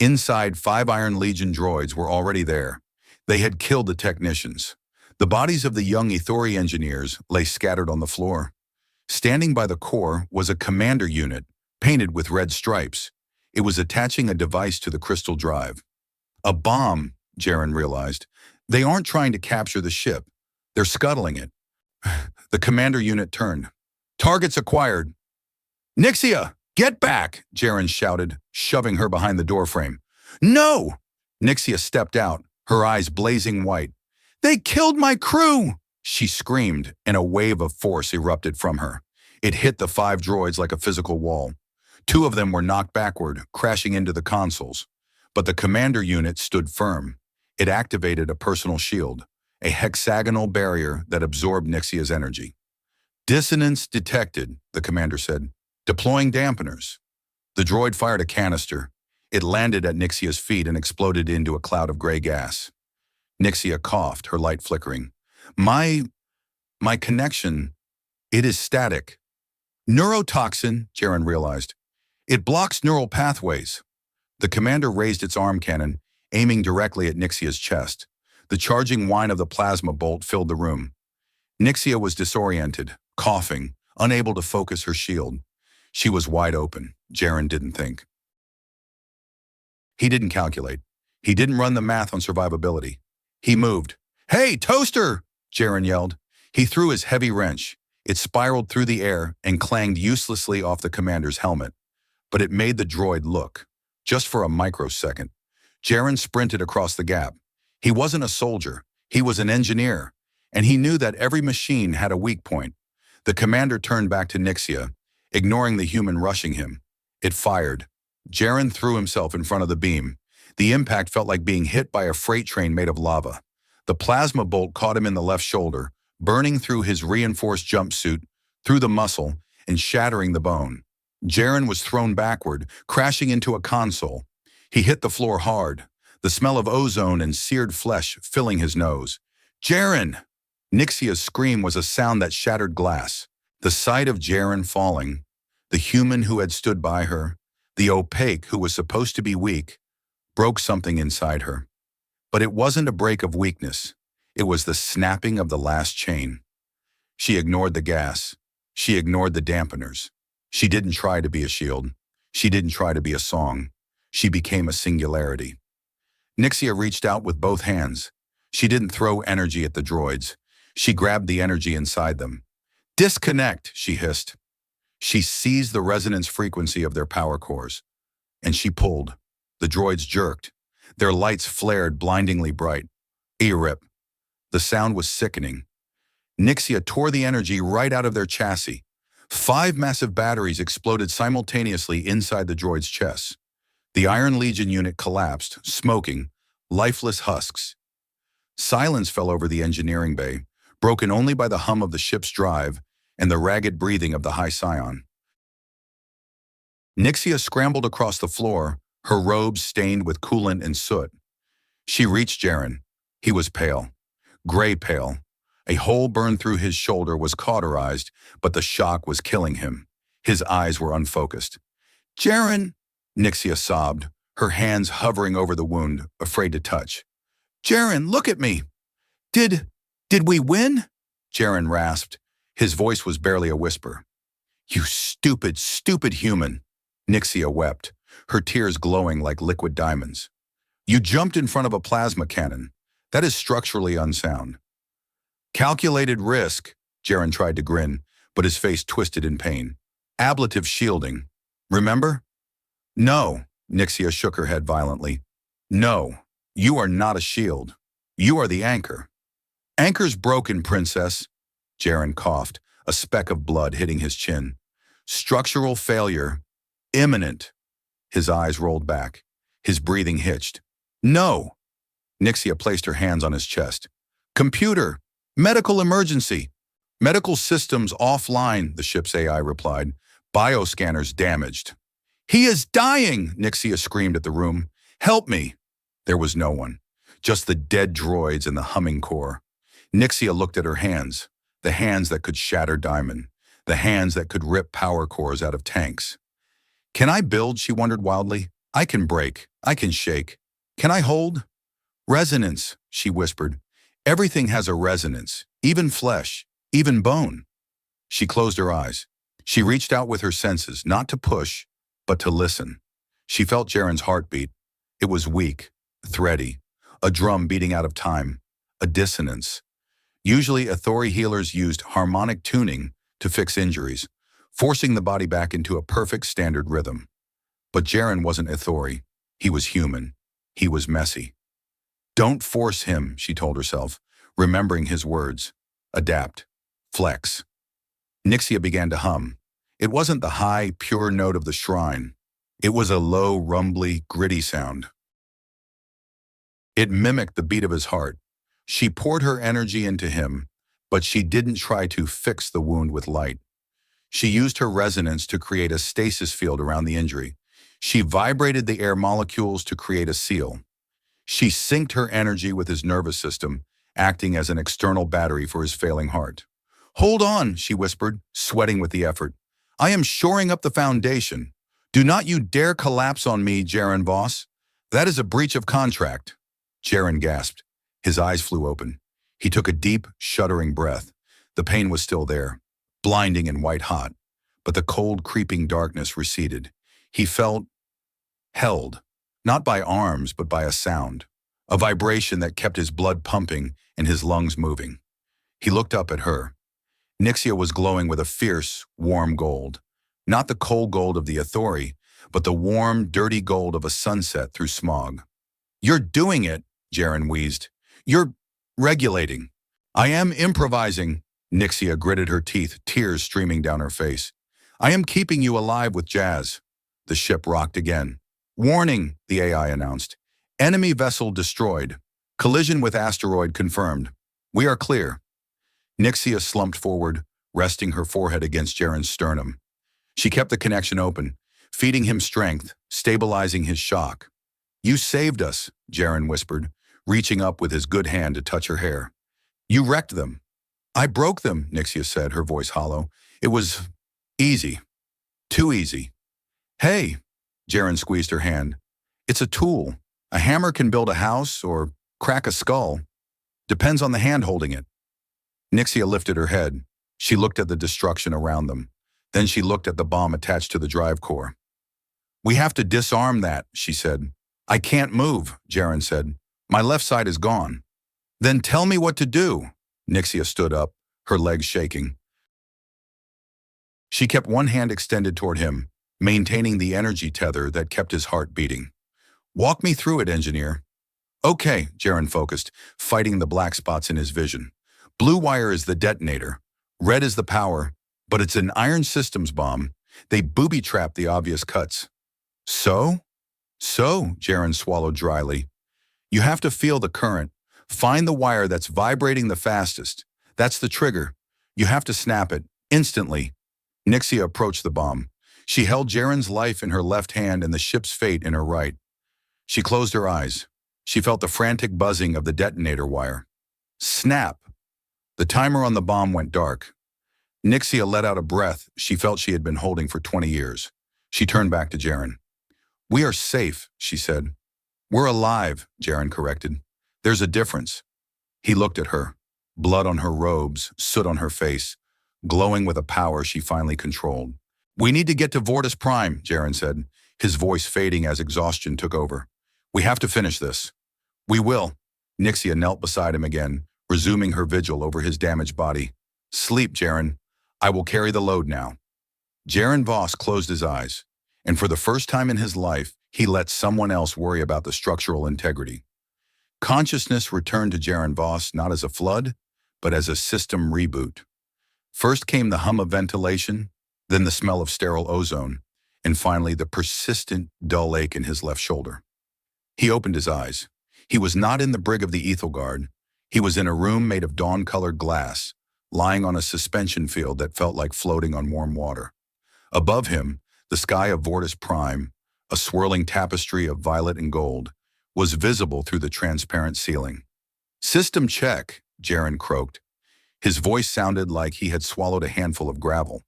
Speaker 1: Inside, 5 Iron Legion droids were already there. They had killed the technicians. The bodies of the young Ithori engineers lay scattered on the floor. Standing by the core was a commander unit, painted with red stripes. It was attaching a device to the crystal drive. A bomb, Jaren realized. They aren't trying to capture the ship. They're scuttling it. The commander unit turned. Targets acquired. Nixia, get back, Jaren shouted, shoving her behind the doorframe. No! Nixia stepped out, her eyes blazing white. They killed my crew! She screamed, and a wave of force erupted from her. It hit the 5 droids like a physical wall. 2 of them were knocked backward, crashing into the consoles. But the commander unit stood firm. It activated a personal shield, a hexagonal barrier that absorbed Nixia's energy. Dissonance detected, the commander said. Deploying dampeners. The droid fired a canister. It landed at Nixia's feet and exploded into a cloud of gray gas. Nixia coughed, her light flickering. My connection, it is static. Neurotoxin, Jaren realized. It blocks neural pathways. The commander raised its arm cannon, aiming directly at Nixia's chest. The charging whine of the plasma bolt filled the room. Nixia was disoriented, coughing, unable to focus her shield. She was wide open. Jaren didn't think. He didn't calculate. He didn't run the math on survivability. He moved. Hey, toaster! Jaren yelled. He threw his heavy wrench. It spiraled through the air and clanged uselessly off the commander's helmet. But it made the droid look. Just for a microsecond. Jaren sprinted across the gap. He wasn't a soldier. He was an engineer. And he knew that every machine had a weak point. The commander turned back to Nixia, ignoring the human rushing him. It fired. Jaren threw himself in front of the beam. The impact felt like being hit by a freight train made of lava. The plasma bolt caught him in the left shoulder, burning through his reinforced jumpsuit, through the muscle, and shattering the bone. Jaren was thrown backward, crashing into a console. He hit the floor hard, the smell of ozone and seared flesh filling his nose. Jaren! Nixia's scream was a sound that shattered glass. The sight of Jaren falling, the human who had stood by her, the opaque who was supposed to be weak, broke something inside her. But it wasn't a break of weakness. It was the snapping of the last chain. She ignored the gas. She ignored the dampeners. She didn't try to be a shield. She didn't try to be a song. She became a singularity. Nixia reached out with both hands. She didn't throw energy at the droids. She grabbed the energy inside them. Disconnect, she hissed. She seized the resonance frequency of their power cores. And she pulled. The droids jerked. Their lights flared blindingly bright. Erip. The sound was sickening. Nixia tore the energy right out of their chassis. 5 massive batteries exploded simultaneously inside the droids' chests. The Iron Legion unit collapsed, smoking, lifeless husks. Silence fell over the engineering bay, broken only by the hum of the ship's drive and the ragged breathing of the high Scion. Nixia scrambled across the floor, her robes stained with coolant and soot. She reached Jaren. He was pale, gray pale. A hole burned through his shoulder was cauterized, but the shock was killing him. His eyes were unfocused. Jaren, Nixia sobbed, her hands hovering over the wound, afraid to touch. Jaren, look at me. Did we win? Jaren rasped. His voice was barely a whisper. You stupid, stupid human. Nixia wept, her tears glowing like liquid diamonds. You jumped in front of a plasma cannon. That is structurally unsound. Calculated risk, Jaren tried to grin, but his face twisted in pain. Ablative shielding. Remember? No, Nixia shook her head violently. No, you are not a shield. You are the anchor. Anchor's broken, princess. Jaren coughed, a speck of blood hitting his chin. Structural failure. Imminent. His eyes rolled back. His breathing hitched. No. Nixia placed her hands on his chest. Computer. Medical emergency. Medical systems offline, the ship's AI replied. Bioscanners damaged. He is dying, Nixia screamed at the room. Help me. There was no one. Just the dead droids and the humming core. Nixia looked at her hands. The hands that could shatter diamond. The hands that could rip power cores out of tanks. Can I build, she wondered wildly. I can break. I can shake. Can I hold? Resonance, she whispered. Everything has a resonance, even flesh, even bone. She closed her eyes. She reached out with her senses, not to push, but to listen. She felt Jaren's heartbeat. It was weak, thready, a drum beating out of time, a dissonance. Usually, Athori healers used harmonic tuning to fix injuries, forcing the body back into a perfect standard rhythm. But Jaren wasn't Athori. He was human. He was messy. Don't force him, she told herself, remembering his words. Adapt. Flex. Nixia began to hum. It wasn't the high, pure note of the shrine. It was a low, rumbly, gritty sound. It mimicked the beat of his heart. She poured her energy into him, but she didn't try to fix the wound with light. She used her resonance to create a stasis field around the injury. She vibrated the air molecules to create a seal. She synced her energy with his nervous system, acting as an external battery for his failing heart. Hold on, she whispered, sweating with the effort. I am shoring up the foundation. Do not you dare collapse on me, Jaren Voss. That is a breach of contract. Jaren gasped. His eyes flew open. He took a deep, shuddering breath. The pain was still there, blinding and white-hot, but the cold, creeping darkness receded. He felt held, not by arms, but by a sound, a vibration that kept his blood pumping and his lungs moving. He looked up at her. Nixia was glowing with a fierce, warm gold, not the cold gold of the Athori, but the warm, dirty gold of a sunset through smog. You're doing it, Jaren wheezed. You're regulating. I am improvising. Nixia gritted her teeth, tears streaming down her face. I am keeping you alive with jazz. The ship rocked again. Warning, the AI announced. Enemy vessel destroyed. Collision with asteroid confirmed. We are clear. Nixia slumped forward, resting her forehead against Jaren's sternum. She kept the connection open, feeding him strength, stabilizing his shock. You saved us, Jaren whispered, reaching up with his good hand to touch her hair. You wrecked them. I broke them, Nixia said, her voice hollow. It was easy. Too easy. Hey, Jaren squeezed her hand. It's a tool. A hammer can build a house or crack a skull. Depends on the hand holding it. Nixia lifted her head. She looked at the destruction around them. Then she looked at the bomb attached to the drive core. We have to disarm that, she said. I can't move, Jaren said. My left side is gone. Then tell me what to do. Nixia stood up, her legs shaking. She kept one hand extended toward him, maintaining the energy tether that kept his heart beating. Walk me through it, engineer. Okay, Jaren focused, fighting the black spots in his vision. Blue wire is the detonator. Red is the power, but it's an iron systems bomb. They booby-trap the obvious cuts. So, Jaren swallowed dryly. You have to feel the current. Find the wire that's vibrating the fastest. That's the trigger. You have to snap it, instantly. Nixia approached the bomb. She held Jaren's life in her left hand and the ship's fate in her right. She closed her eyes. She felt the frantic buzzing of the detonator wire. Snap! The timer on the bomb went dark. Nixia let out a breath she felt she had been holding for 20 years. She turned back to Jaren. We are safe, she said. We're alive, Jaren corrected. There's a difference. He looked at her. Blood on her robes, soot on her face, glowing with a power she finally controlled. We need to get to Vortis Prime, Jaren said, his voice fading as exhaustion took over. We have to finish this. We will. Nixia knelt beside him again, resuming her vigil over his damaged body. Sleep, Jaren. I will carry the load now. Jaren Voss closed his eyes, and for the first time in his life, he let someone else worry about the structural integrity. Consciousness returned to Jaren Voss not as a flood, but as a system reboot. First came the hum of ventilation, then the smell of sterile ozone, and finally the persistent, dull ache in his left shoulder. He opened his eyes. He was not in the brig of the Ethelgard. He was in a room made of dawn-colored glass, lying on a suspension field that felt like floating on warm water. Above him, the sky of Vortis Prime, a swirling tapestry of violet and gold, was visible through the transparent ceiling. System check, Jaren croaked. His voice sounded like he had swallowed a handful of gravel.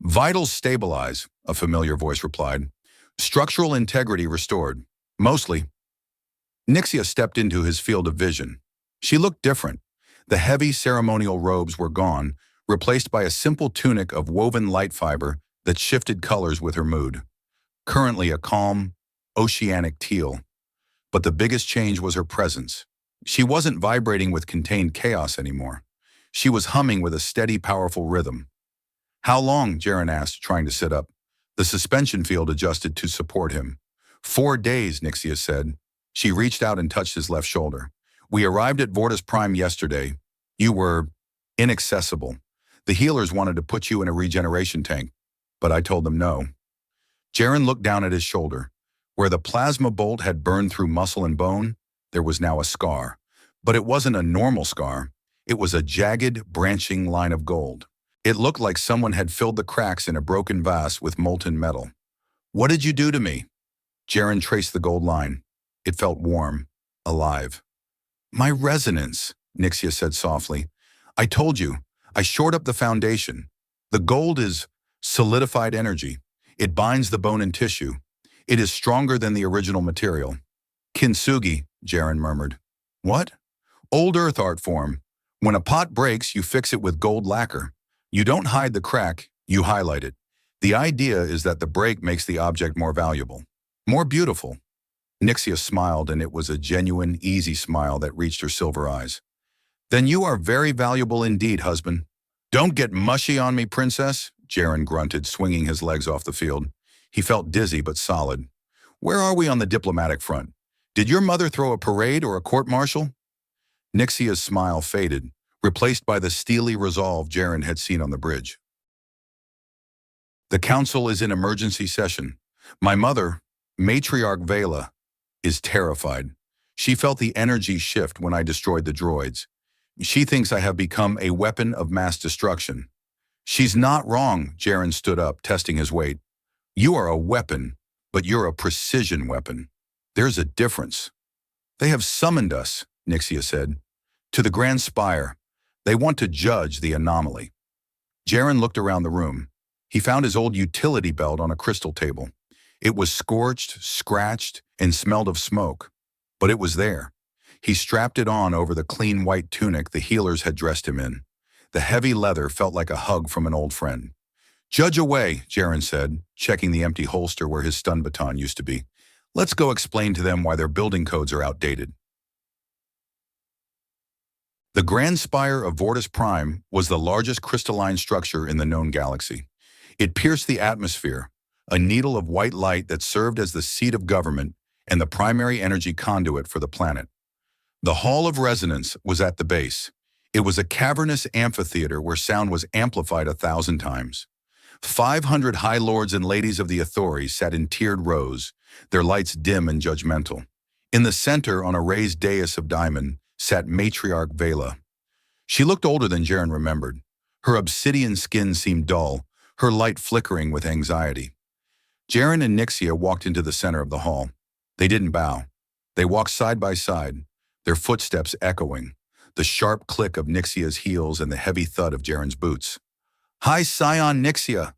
Speaker 1: Vitals stabilize, a familiar voice replied. Structural integrity restored. Mostly. Nixia stepped into his field of vision. She looked different. The heavy ceremonial robes were gone, replaced by a simple tunic of woven light fiber that shifted colors with her mood. Currently a calm, oceanic teal. But the biggest change was her presence. She wasn't vibrating with contained chaos anymore. She was humming with a steady, powerful rhythm. "How long?" Jaren asked, trying to sit up. The suspension field adjusted to support him. 4 days, Nixia said. She reached out and touched his left shoulder. "We arrived at Vortis Prime yesterday. You were inaccessible. The healers wanted to put you in a regeneration tank, but I told them no." Jaren looked down at his shoulder. Where the plasma bolt had burned through muscle and bone, there was now a scar. But it wasn't a normal scar. It was a jagged, branching line of gold. It looked like someone had filled the cracks in a broken vase with molten metal. "What did you do to me?" Jaren traced the gold line. It felt warm, alive. "My resonance," Nixia said softly. "I told you, I shored up the foundation. The gold is solidified energy. It binds the bone and tissue. It is stronger than the original material." "Kintsugi," Jaren murmured. "What?" "Old earth art form. When a pot breaks, you fix it with gold lacquer. You don't hide the crack, you highlight it. The idea is that the break makes the object more valuable, more beautiful." Nixia smiled, and it was a genuine, easy smile that reached her silver eyes. "Then you are very valuable indeed, husband." "Don't get mushy on me, princess," Jaren grunted, swinging his legs off the field. He felt dizzy but solid. "Where are we on the diplomatic front? Did your mother throw a parade or a court-martial?" Nixia's smile faded, replaced by the steely resolve Jaren had seen on the bridge. "The council is in emergency session. My mother, Matriarch Vela, is terrified. She felt the energy shift when I destroyed the droids. She thinks I have become a weapon of mass destruction." "She's not wrong," Jaren stood up, testing his weight. "You are a weapon, but you're a precision weapon. There's a difference." "They have summoned us," Nixia said, "to the Grand Spire. They want to judge the anomaly." Jaren looked around the room. He found his old utility belt on a crystal table. It was scorched, scratched, and smelled of smoke, but it was there. He strapped it on over the clean white tunic the healers had dressed him in. The heavy leather felt like a hug from an old friend. "Judge away," Jaren said, checking the empty holster where his stun baton used to be. "Let's go explain to them why their building codes are outdated." The Grand Spire of Vortis Prime was the largest crystalline structure in the known galaxy. It pierced the atmosphere, a needle of white light that served as the seat of government and the primary energy conduit for the planet. The Hall of Resonance was at the base. It was a cavernous amphitheater where sound was amplified 1,000 times. 500 high lords and ladies of the authorities sat in tiered rows, their lights dim and judgmental. In the center, on a raised dais of diamond, sat Matriarch Vela. She looked older than Jaren remembered. Her obsidian skin seemed dull, her light flickering with anxiety. Jaren and Nixia walked into the center of the hall. They didn't bow. They walked side by side, their footsteps echoing, the sharp click of Nixia's heels and the heavy thud of Jaren's boots. "Hi, Scion Nixia,"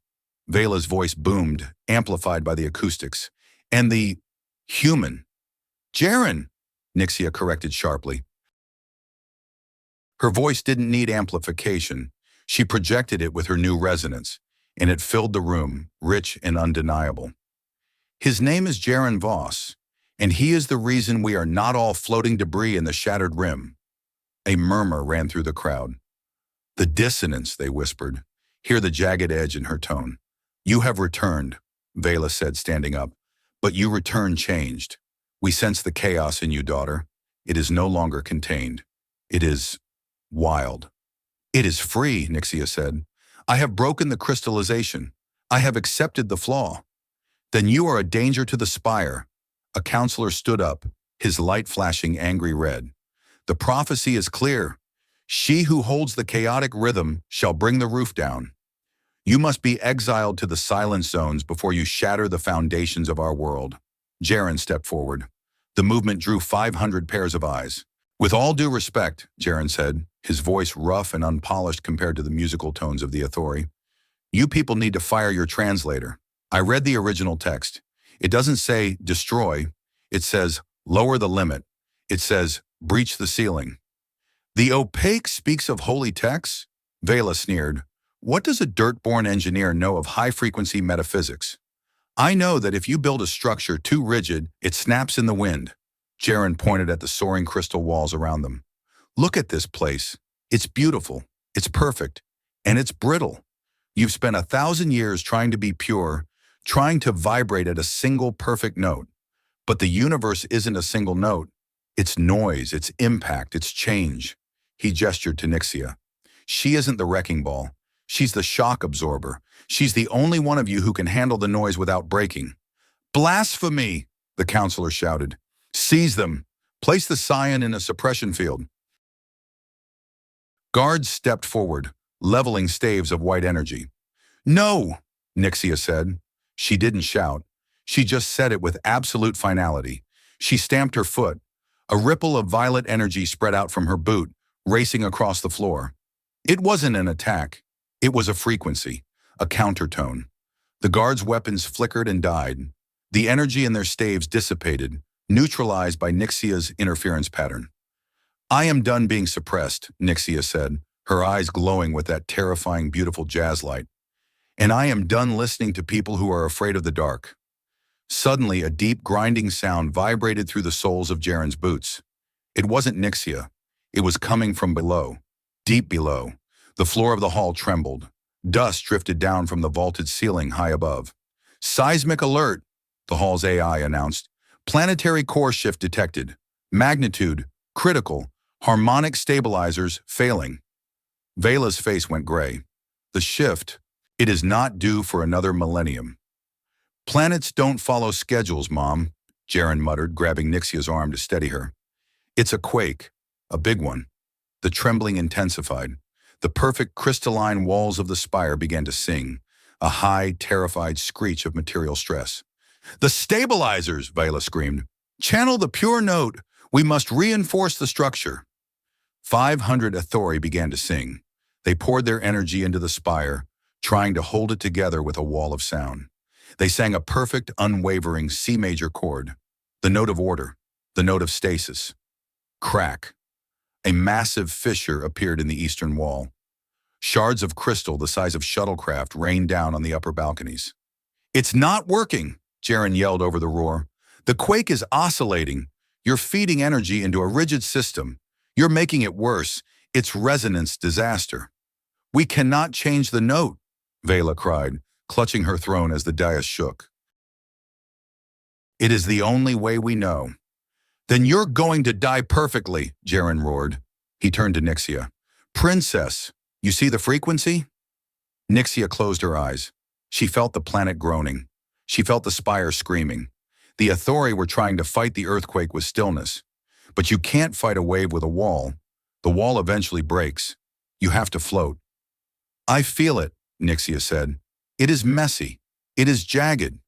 Speaker 1: Vela's voice boomed, amplified by the acoustics. "And the human." "Jaren," Nixia corrected sharply. Her voice didn't need amplification. She projected it with her new resonance, and it filled the room, rich and undeniable. "His name is Jaren Voss, and he is the reason we are not all floating debris in the shattered rim." A murmur ran through the crowd. "The dissonance," they whispered. Hear the jagged edge in her tone. "You have returned," Vela said, standing up. "But you return changed. We sense the chaos in you, daughter. It is no longer contained. It is wild." "It is free," Nixia said. "I have broken the crystallization. I have accepted the flaw." "Then you are a danger to the spire." A counselor stood up, his light flashing angry red. "The prophecy is clear. She who holds the chaotic rhythm shall bring the roof down. You must be exiled to the silence zones before you shatter the foundations of our world." Jaren stepped forward. The movement drew 500 pairs of eyes. "With all due respect," Jaren said, his voice rough and unpolished compared to the musical tones of the authority, "you people need to fire your translator. I read the original text. It doesn't say destroy. It says lower the limit. It says, breach the ceiling. The opaque speaks of holy texts? Vela sneered. What does a dirt-born engineer know of high-frequency metaphysics? I know that if you build a structure too rigid, it snaps in the wind. Jaren pointed at the soaring crystal walls around them. Look at this place. It's beautiful, it's perfect, and it's brittle. You've spent 1,000 years trying to be pure, trying to vibrate at a single perfect note. But the universe isn't a single note. It's noise, it's impact, it's change. He gestured to Nixia. She isn't the wrecking ball. She's the shock absorber. She's the only one of you who can handle the noise without breaking. Blasphemy, the counselor shouted. Seize them. Place the Scion in a suppression field. Guards stepped forward, leveling staves of white energy. No, Nixia said. She didn't shout. She just said it with absolute finality. She stamped her foot. A ripple of violet energy spread out from her boot, racing across the floor. It wasn't an attack. It was a frequency, a countertone. The guards' weapons flickered and died. The energy in their staves dissipated, neutralized by Nixia's interference pattern. I am done being suppressed, Nixia said, her eyes glowing with that terrifying, beautiful jazz light. And I am done listening to people who are afraid of the dark. Suddenly, a deep, grinding sound vibrated through the soles of Jaren's boots. It wasn't Nixia. It was coming from below, deep below. The floor of the hall trembled. Dust drifted down from the vaulted ceiling high above. Seismic alert, the hall's AI announced. Planetary core shift detected. Magnitude, critical, harmonic stabilizers failing. Vela's face went gray. The shift, it is not due for another millennium. Planets don't follow schedules, Mom, Jaren muttered, grabbing Nixia's arm to steady her. It's a quake, a big one. The trembling intensified. The perfect crystalline walls of the spire began to sing, a high, terrified screech of material stress. The stabilizers, Vela screamed. Channel the pure note. We must reinforce the structure. 500 Athori began to sing. They poured their energy into the spire, trying to hold it together with a wall of sound. They sang a perfect, unwavering C major chord, the note of order, the note of stasis. Crack. A massive fissure appeared in the eastern wall. Shards of crystal the size of shuttlecraft rained down on the upper balconies. It's not working, Jaren yelled over the roar. The quake is oscillating. You're feeding energy into a rigid system. You're making it worse. It's resonance disaster. We cannot change the note, Vela cried, clutching her throne as the dais shook. It is the only way we know. Then you're going to die perfectly, Jaren roared. He turned to Nixia. Princess, you see the frequency? Nixia closed her eyes. She felt the planet groaning. She felt the spire screaming. The Athori were trying to fight the earthquake with stillness. But you can't fight a wave with a wall. The wall eventually breaks. You have to float. I feel it, Nixia said. It is messy. It is jagged.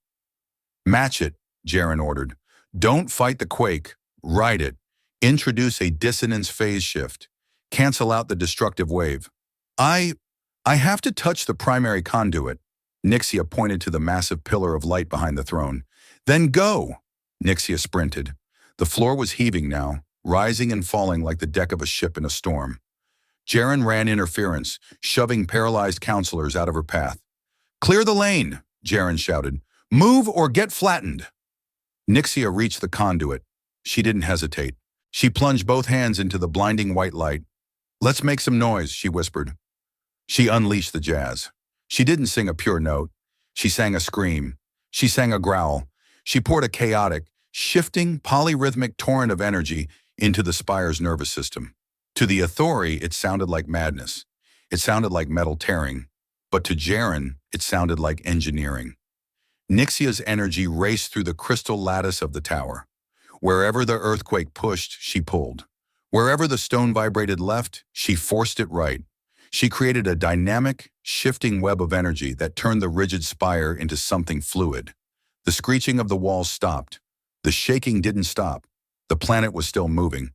Speaker 1: Match it, Jaren ordered. Don't fight the quake. Ride it. Introduce a dissonance phase shift. Cancel out the destructive wave. I have to touch the primary conduit. Nixia pointed to the massive pillar of light behind the throne. Then go! Nixia sprinted. The floor was heaving now, rising and falling like the deck of a ship in a storm. Jaren ran interference, shoving paralyzed counselors out of her path. Clear the lane, Jaren shouted. Move or get flattened. Nixia reached the conduit. She didn't hesitate. She plunged both hands into the blinding white light. Let's make some noise, she whispered. She unleashed the jazz. She didn't sing a pure note. She sang a scream. She sang a growl. She poured a chaotic, shifting, polyrhythmic torrent of energy into the spire's nervous system. To the Athori, it sounded like madness. It sounded like metal tearing. But to Jaren, it sounded like engineering. Nixia's energy raced through the crystal lattice of the tower. Wherever the earthquake pushed, she pulled. Wherever the stone vibrated left, she forced it right. She created a dynamic, shifting web of energy that turned the rigid spire into something fluid. The screeching of the walls stopped. The shaking didn't stop. The planet was still moving,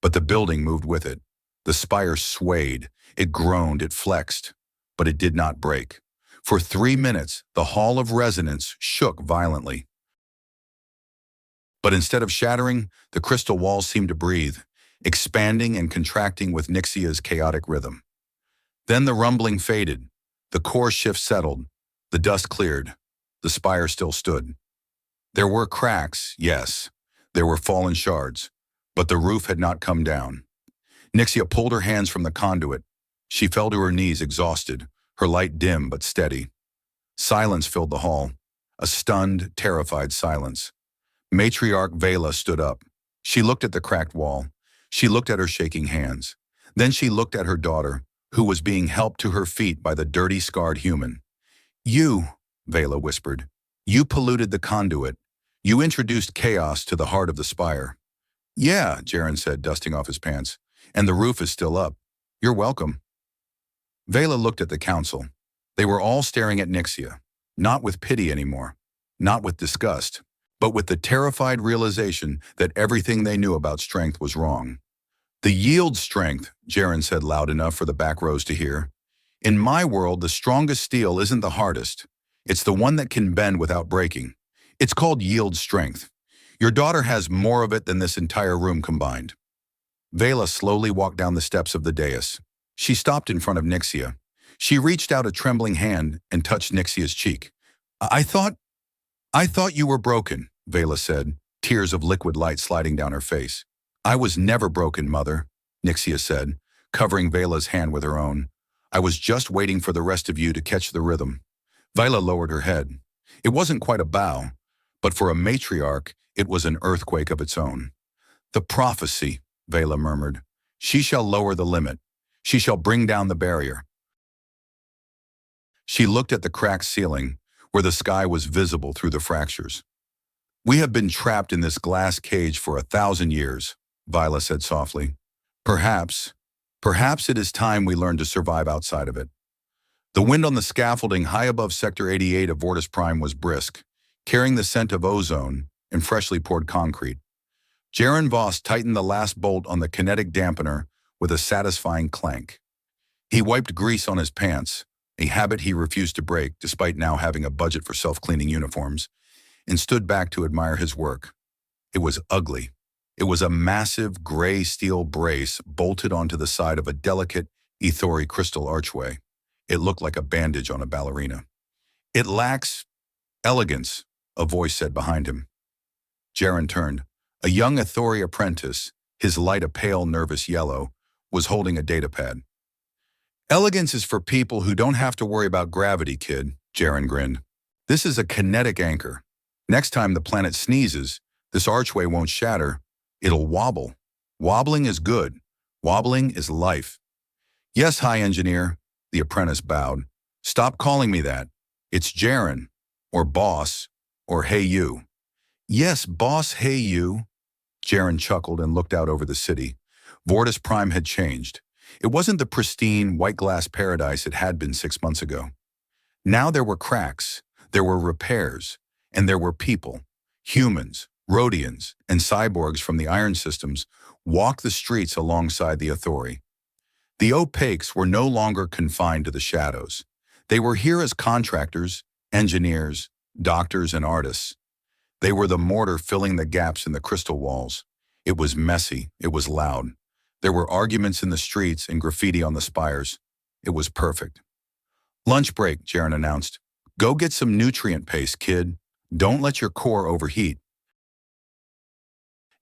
Speaker 1: but the building moved with it. The spire swayed. It groaned. It flexed. But it did not break. For 3 minutes, the hall of resonance shook violently. But instead of shattering, the crystal walls seemed to breathe, expanding and contracting with Nixia's chaotic rhythm. Then the rumbling faded, the core shift settled, the dust cleared, the spire still stood. There were cracks, yes, there were fallen shards, but the roof had not come down. Nixia pulled her hands from the conduit. She fell to her knees exhausted, her light dim but steady. Silence filled the hall, a stunned, terrified silence. Matriarch Vela stood up. She looked at the cracked wall. She looked at her shaking hands. Then she looked at her daughter, who was being helped to her feet by the dirty, scarred human. "You," Vela whispered, "you polluted the conduit. You introduced chaos to the heart of the spire." "Yeah," Jaren said, dusting off his pants, "and the roof is still up. You're welcome." Vela looked at the council. They were all staring at Nixia, not with pity anymore, not with disgust, but with the terrified realization that everything they knew about strength was wrong. "The yield strength," Jaren said loud enough for the back rows to hear. "In my world, the strongest steel isn't the hardest. It's the one that can bend without breaking. It's called yield strength. Your daughter has more of it than this entire room combined." Vela slowly walked down the steps of the dais. She stopped in front of Nixia. She reached out a trembling hand and touched Nixia's cheek. I thought you were broken," Vela said, tears of liquid light sliding down her face. "I was never broken, Mother," Nixia said, covering Vela's hand with her own. "I was just waiting for the rest of you to catch the rhythm." Vela lowered her head. It wasn't quite a bow, but for a matriarch, it was an earthquake of its own. "The prophecy," Vela murmured. "She shall lower the limit. She shall bring down the barrier." She looked at the cracked ceiling, where the sky was visible through the fractures. "We have been trapped in this glass cage for 1,000 years, Vila said softly. Perhaps it is time we learn to survive outside of it." The wind on the scaffolding high above Sector 88 of Vortis Prime was brisk, carrying the scent of ozone and freshly poured concrete. Jaren Voss tightened the last bolt on the kinetic dampener with a satisfying clank. He wiped grease on his pants, a habit he refused to break despite now having a budget for self-cleaning uniforms, and stood back to admire his work. It was ugly. It was a massive gray steel brace bolted onto the side of a delicate Ethori crystal archway. It looked like a bandage on a ballerina. "It lacks elegance," a voice said behind him. Jaren turned. A young Ethori apprentice, his light a pale, nervous yellow, was holding a datapad. "Elegance is for people who don't have to worry about gravity, kid," Jaren grinned. "This is a kinetic anchor. Next time the planet sneezes, this archway won't shatter. It'll wobble. Wobbling is good. Wobbling is life." "Yes, High Engineer," the apprentice bowed. "Stop calling me that. It's Jaren, or Boss, or Hey You." "Yes, Boss, hey you." Jaren chuckled and looked out over the city. Vortis Prime had changed. It wasn't the pristine, white glass paradise it had been 6 months ago. Now there were cracks, there were repairs, and there were people. Humans, Rhodians, and cyborgs from the iron systems walked the streets alongside the Ethori. The opaques were no longer confined to the shadows. They were here as contractors, engineers, doctors, and artists. They were the mortar filling the gaps in the crystal walls. It was messy. It was loud. There were arguments in the streets and graffiti on the spires. It was perfect. "Lunch break," Jaren announced. "Go get some nutrient paste, kid. Don't let your core overheat."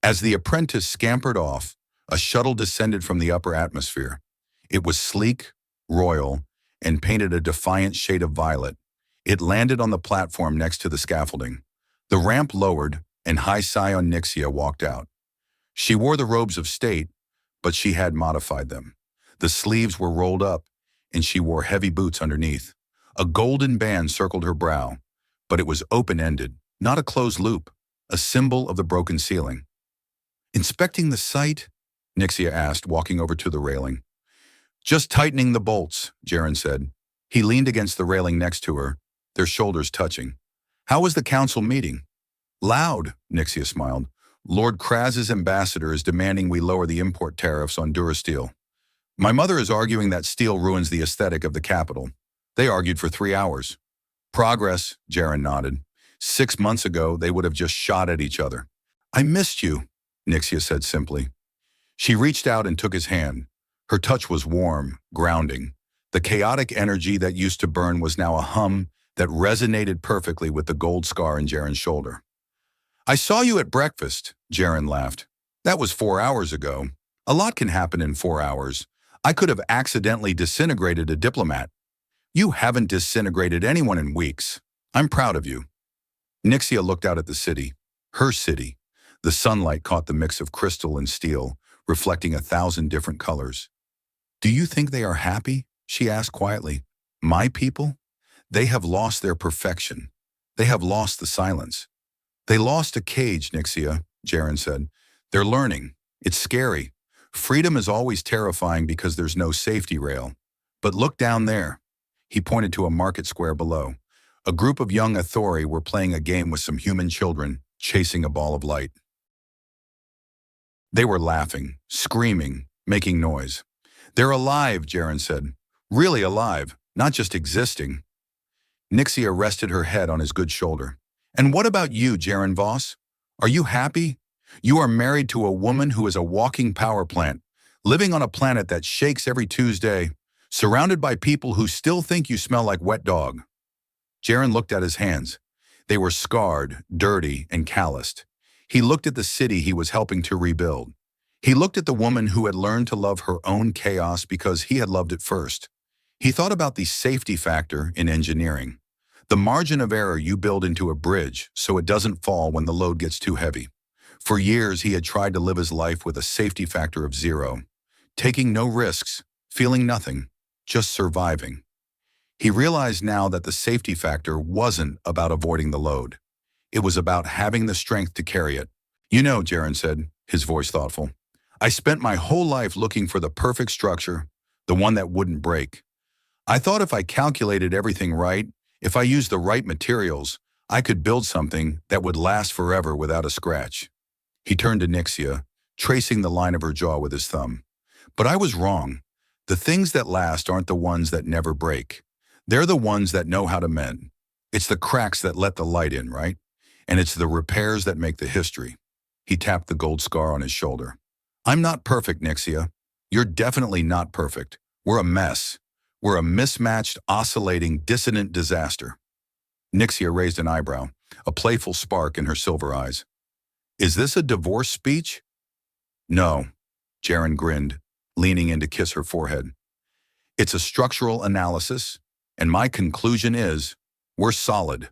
Speaker 1: As the apprentice scampered off, a shuttle descended from the upper atmosphere. It was sleek, royal, and painted a defiant shade of violet. It landed on the platform next to the scaffolding. The ramp lowered, and High Scion Nixia walked out. She wore the robes of state, but she had modified them. The sleeves were rolled up, and she wore heavy boots underneath. A golden band circled her brow, but it was open-ended, not a closed loop, a symbol of the broken ceiling. "Inspecting the site?" Nixia asked, walking over to the railing. "Just tightening the bolts," Jaren said. He leaned against the railing next to her, their shoulders touching. "How was the council meeting?" "Loud," Nixia smiled. "Lord Kraz's ambassador is demanding we lower the import tariffs on Durasteel. My mother is arguing that steel ruins the aesthetic of the capital. They argued for 3 hours. Progress," Jaren nodded. 6 months ago, they would have just shot at each other. I missed you, Nixia said simply. She reached out and took his hand. Her touch was warm, grounding. The chaotic energy that used to burn was now a hum that resonated perfectly with the gold scar in Jaren's shoulder. I saw you at breakfast, Jaren laughed. That was 4 hours ago. A lot can happen in 4 hours. I could have accidentally disintegrated a diplomat. You haven't disintegrated anyone in weeks. I'm proud of you. Nixia looked out at the city. Her city. The sunlight caught the mix of crystal and steel, reflecting 1,000 different colors. Do you think they are happy? She asked quietly. My people? They have lost their perfection. They have lost the silence. They lost a cage, Nixia, Jaren said. They're learning. It's scary. Freedom is always terrifying because there's no safety rail. But look down there. He pointed to a market square below. A group of young Athori were playing a game with some human children, chasing a ball of light. They were laughing, screaming, making noise. They're alive, Jaren said. Really alive, not just existing. Nixia rested her head on his good shoulder. And what about you, Jaren Voss? Are you happy? You are married to a woman who is a walking power plant, living on a planet that shakes every Tuesday, surrounded by people who still think you smell like wet dog. Jaren looked at his hands. They were scarred, dirty, and calloused. He looked at the city he was helping to rebuild. He looked at the woman who had learned to love her own chaos because he had loved it first. He thought about the safety factor in engineering. The margin of error you build into a bridge so it doesn't fall when the load gets too heavy. For years, he had tried to live his life with a safety factor of 0, taking no risks, feeling nothing, just surviving. He realized now that the safety factor wasn't about avoiding the load. It was about having the strength to carry it. You know, Jaren said, his voice thoughtful, I spent my whole life looking for the perfect structure, the one that wouldn't break. I thought if I calculated everything right, if I used the right materials, I could build something that would last forever without a scratch. He turned to Nixia, tracing the line of her jaw with his thumb. But I was wrong. The things that last aren't the ones that never break. They're the ones that know how to mend. It's the cracks that let the light in, right? And it's the repairs that make the history. He tapped the gold scar on his shoulder. I'm not perfect, Nixia. You're definitely not perfect. We're a mess. We're a mismatched, oscillating, dissonant disaster. Nixia raised an eyebrow, a playful spark in her silver eyes. Is this a divorce speech? No, Jaren grinned, leaning in to kiss her forehead. It's a structural analysis, and my conclusion is, we're solid.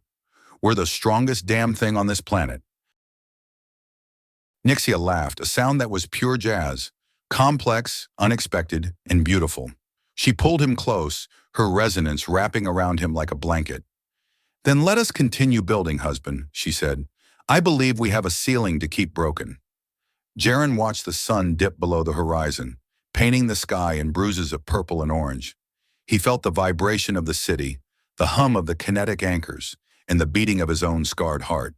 Speaker 1: We're the strongest damn thing on this planet. Nixia laughed, a sound that was pure jazz, complex, unexpected, and beautiful. She pulled him close, her resonance wrapping around him like a blanket. Then let us continue building, husband, she said. I believe we have a ceiling to keep broken. Jaren watched the sun dip below the horizon, painting the sky in bruises of purple and orange. He felt the vibration of the city, the hum of the kinetic anchors, and the beating of his own scarred heart.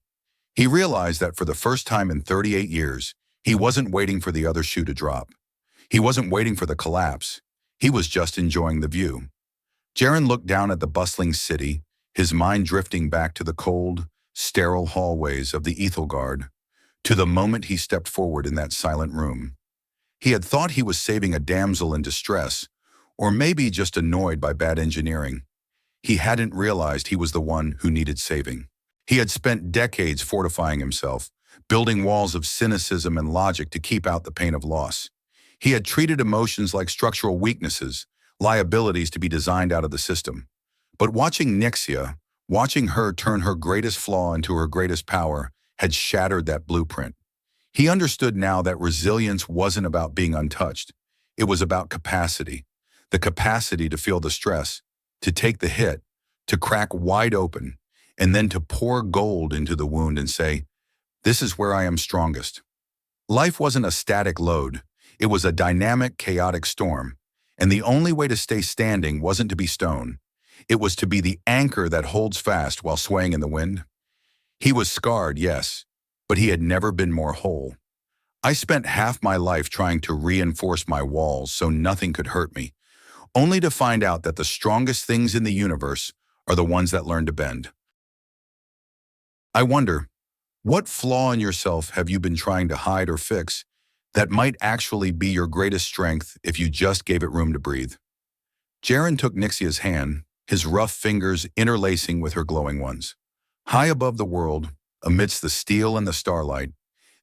Speaker 1: He realized that for the first time in 38 years, he wasn't waiting for the other shoe to drop. He wasn't waiting for the collapse. He was just enjoying the view. Jaren looked down at the bustling city, his mind drifting back to the cold, sterile hallways of the Ethelgard, to the moment he stepped forward in that silent room. He had thought he was saving a damsel in distress, or maybe just annoyed by bad engineering. He hadn't realized he was the one who needed saving. He had spent decades fortifying himself, building walls of cynicism and logic to keep out the pain of loss. He had treated emotions like structural weaknesses, liabilities to be designed out of the system. But watching Nixia, watching her turn her greatest flaw into her greatest power, had shattered that blueprint. He understood now that resilience wasn't about being untouched. It was about capacity, the capacity to feel the stress, to take the hit, to crack wide open, and then to pour gold into the wound and say, this is where I am strongest. Life wasn't a static load. It was a dynamic, chaotic storm. And the only way to stay standing wasn't to be stone. It was to be the anchor that holds fast while swaying in the wind. He was scarred, yes, but he had never been more whole. I spent half my life trying to reinforce my walls so nothing could hurt me, only to find out that the strongest things in the universe are the ones that learn to bend. I wonder, What flaw in yourself have you been trying to hide or fix that might actually be your greatest strength if you just gave it room to breathe? Jaren took Nixia's hand, his rough fingers interlacing with her glowing ones. High above the world, amidst the steel and the starlight,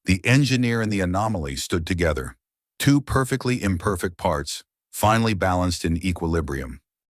Speaker 1: the engineer and the anomaly stood together, two perfectly imperfect parts, finely balanced in equilibrium.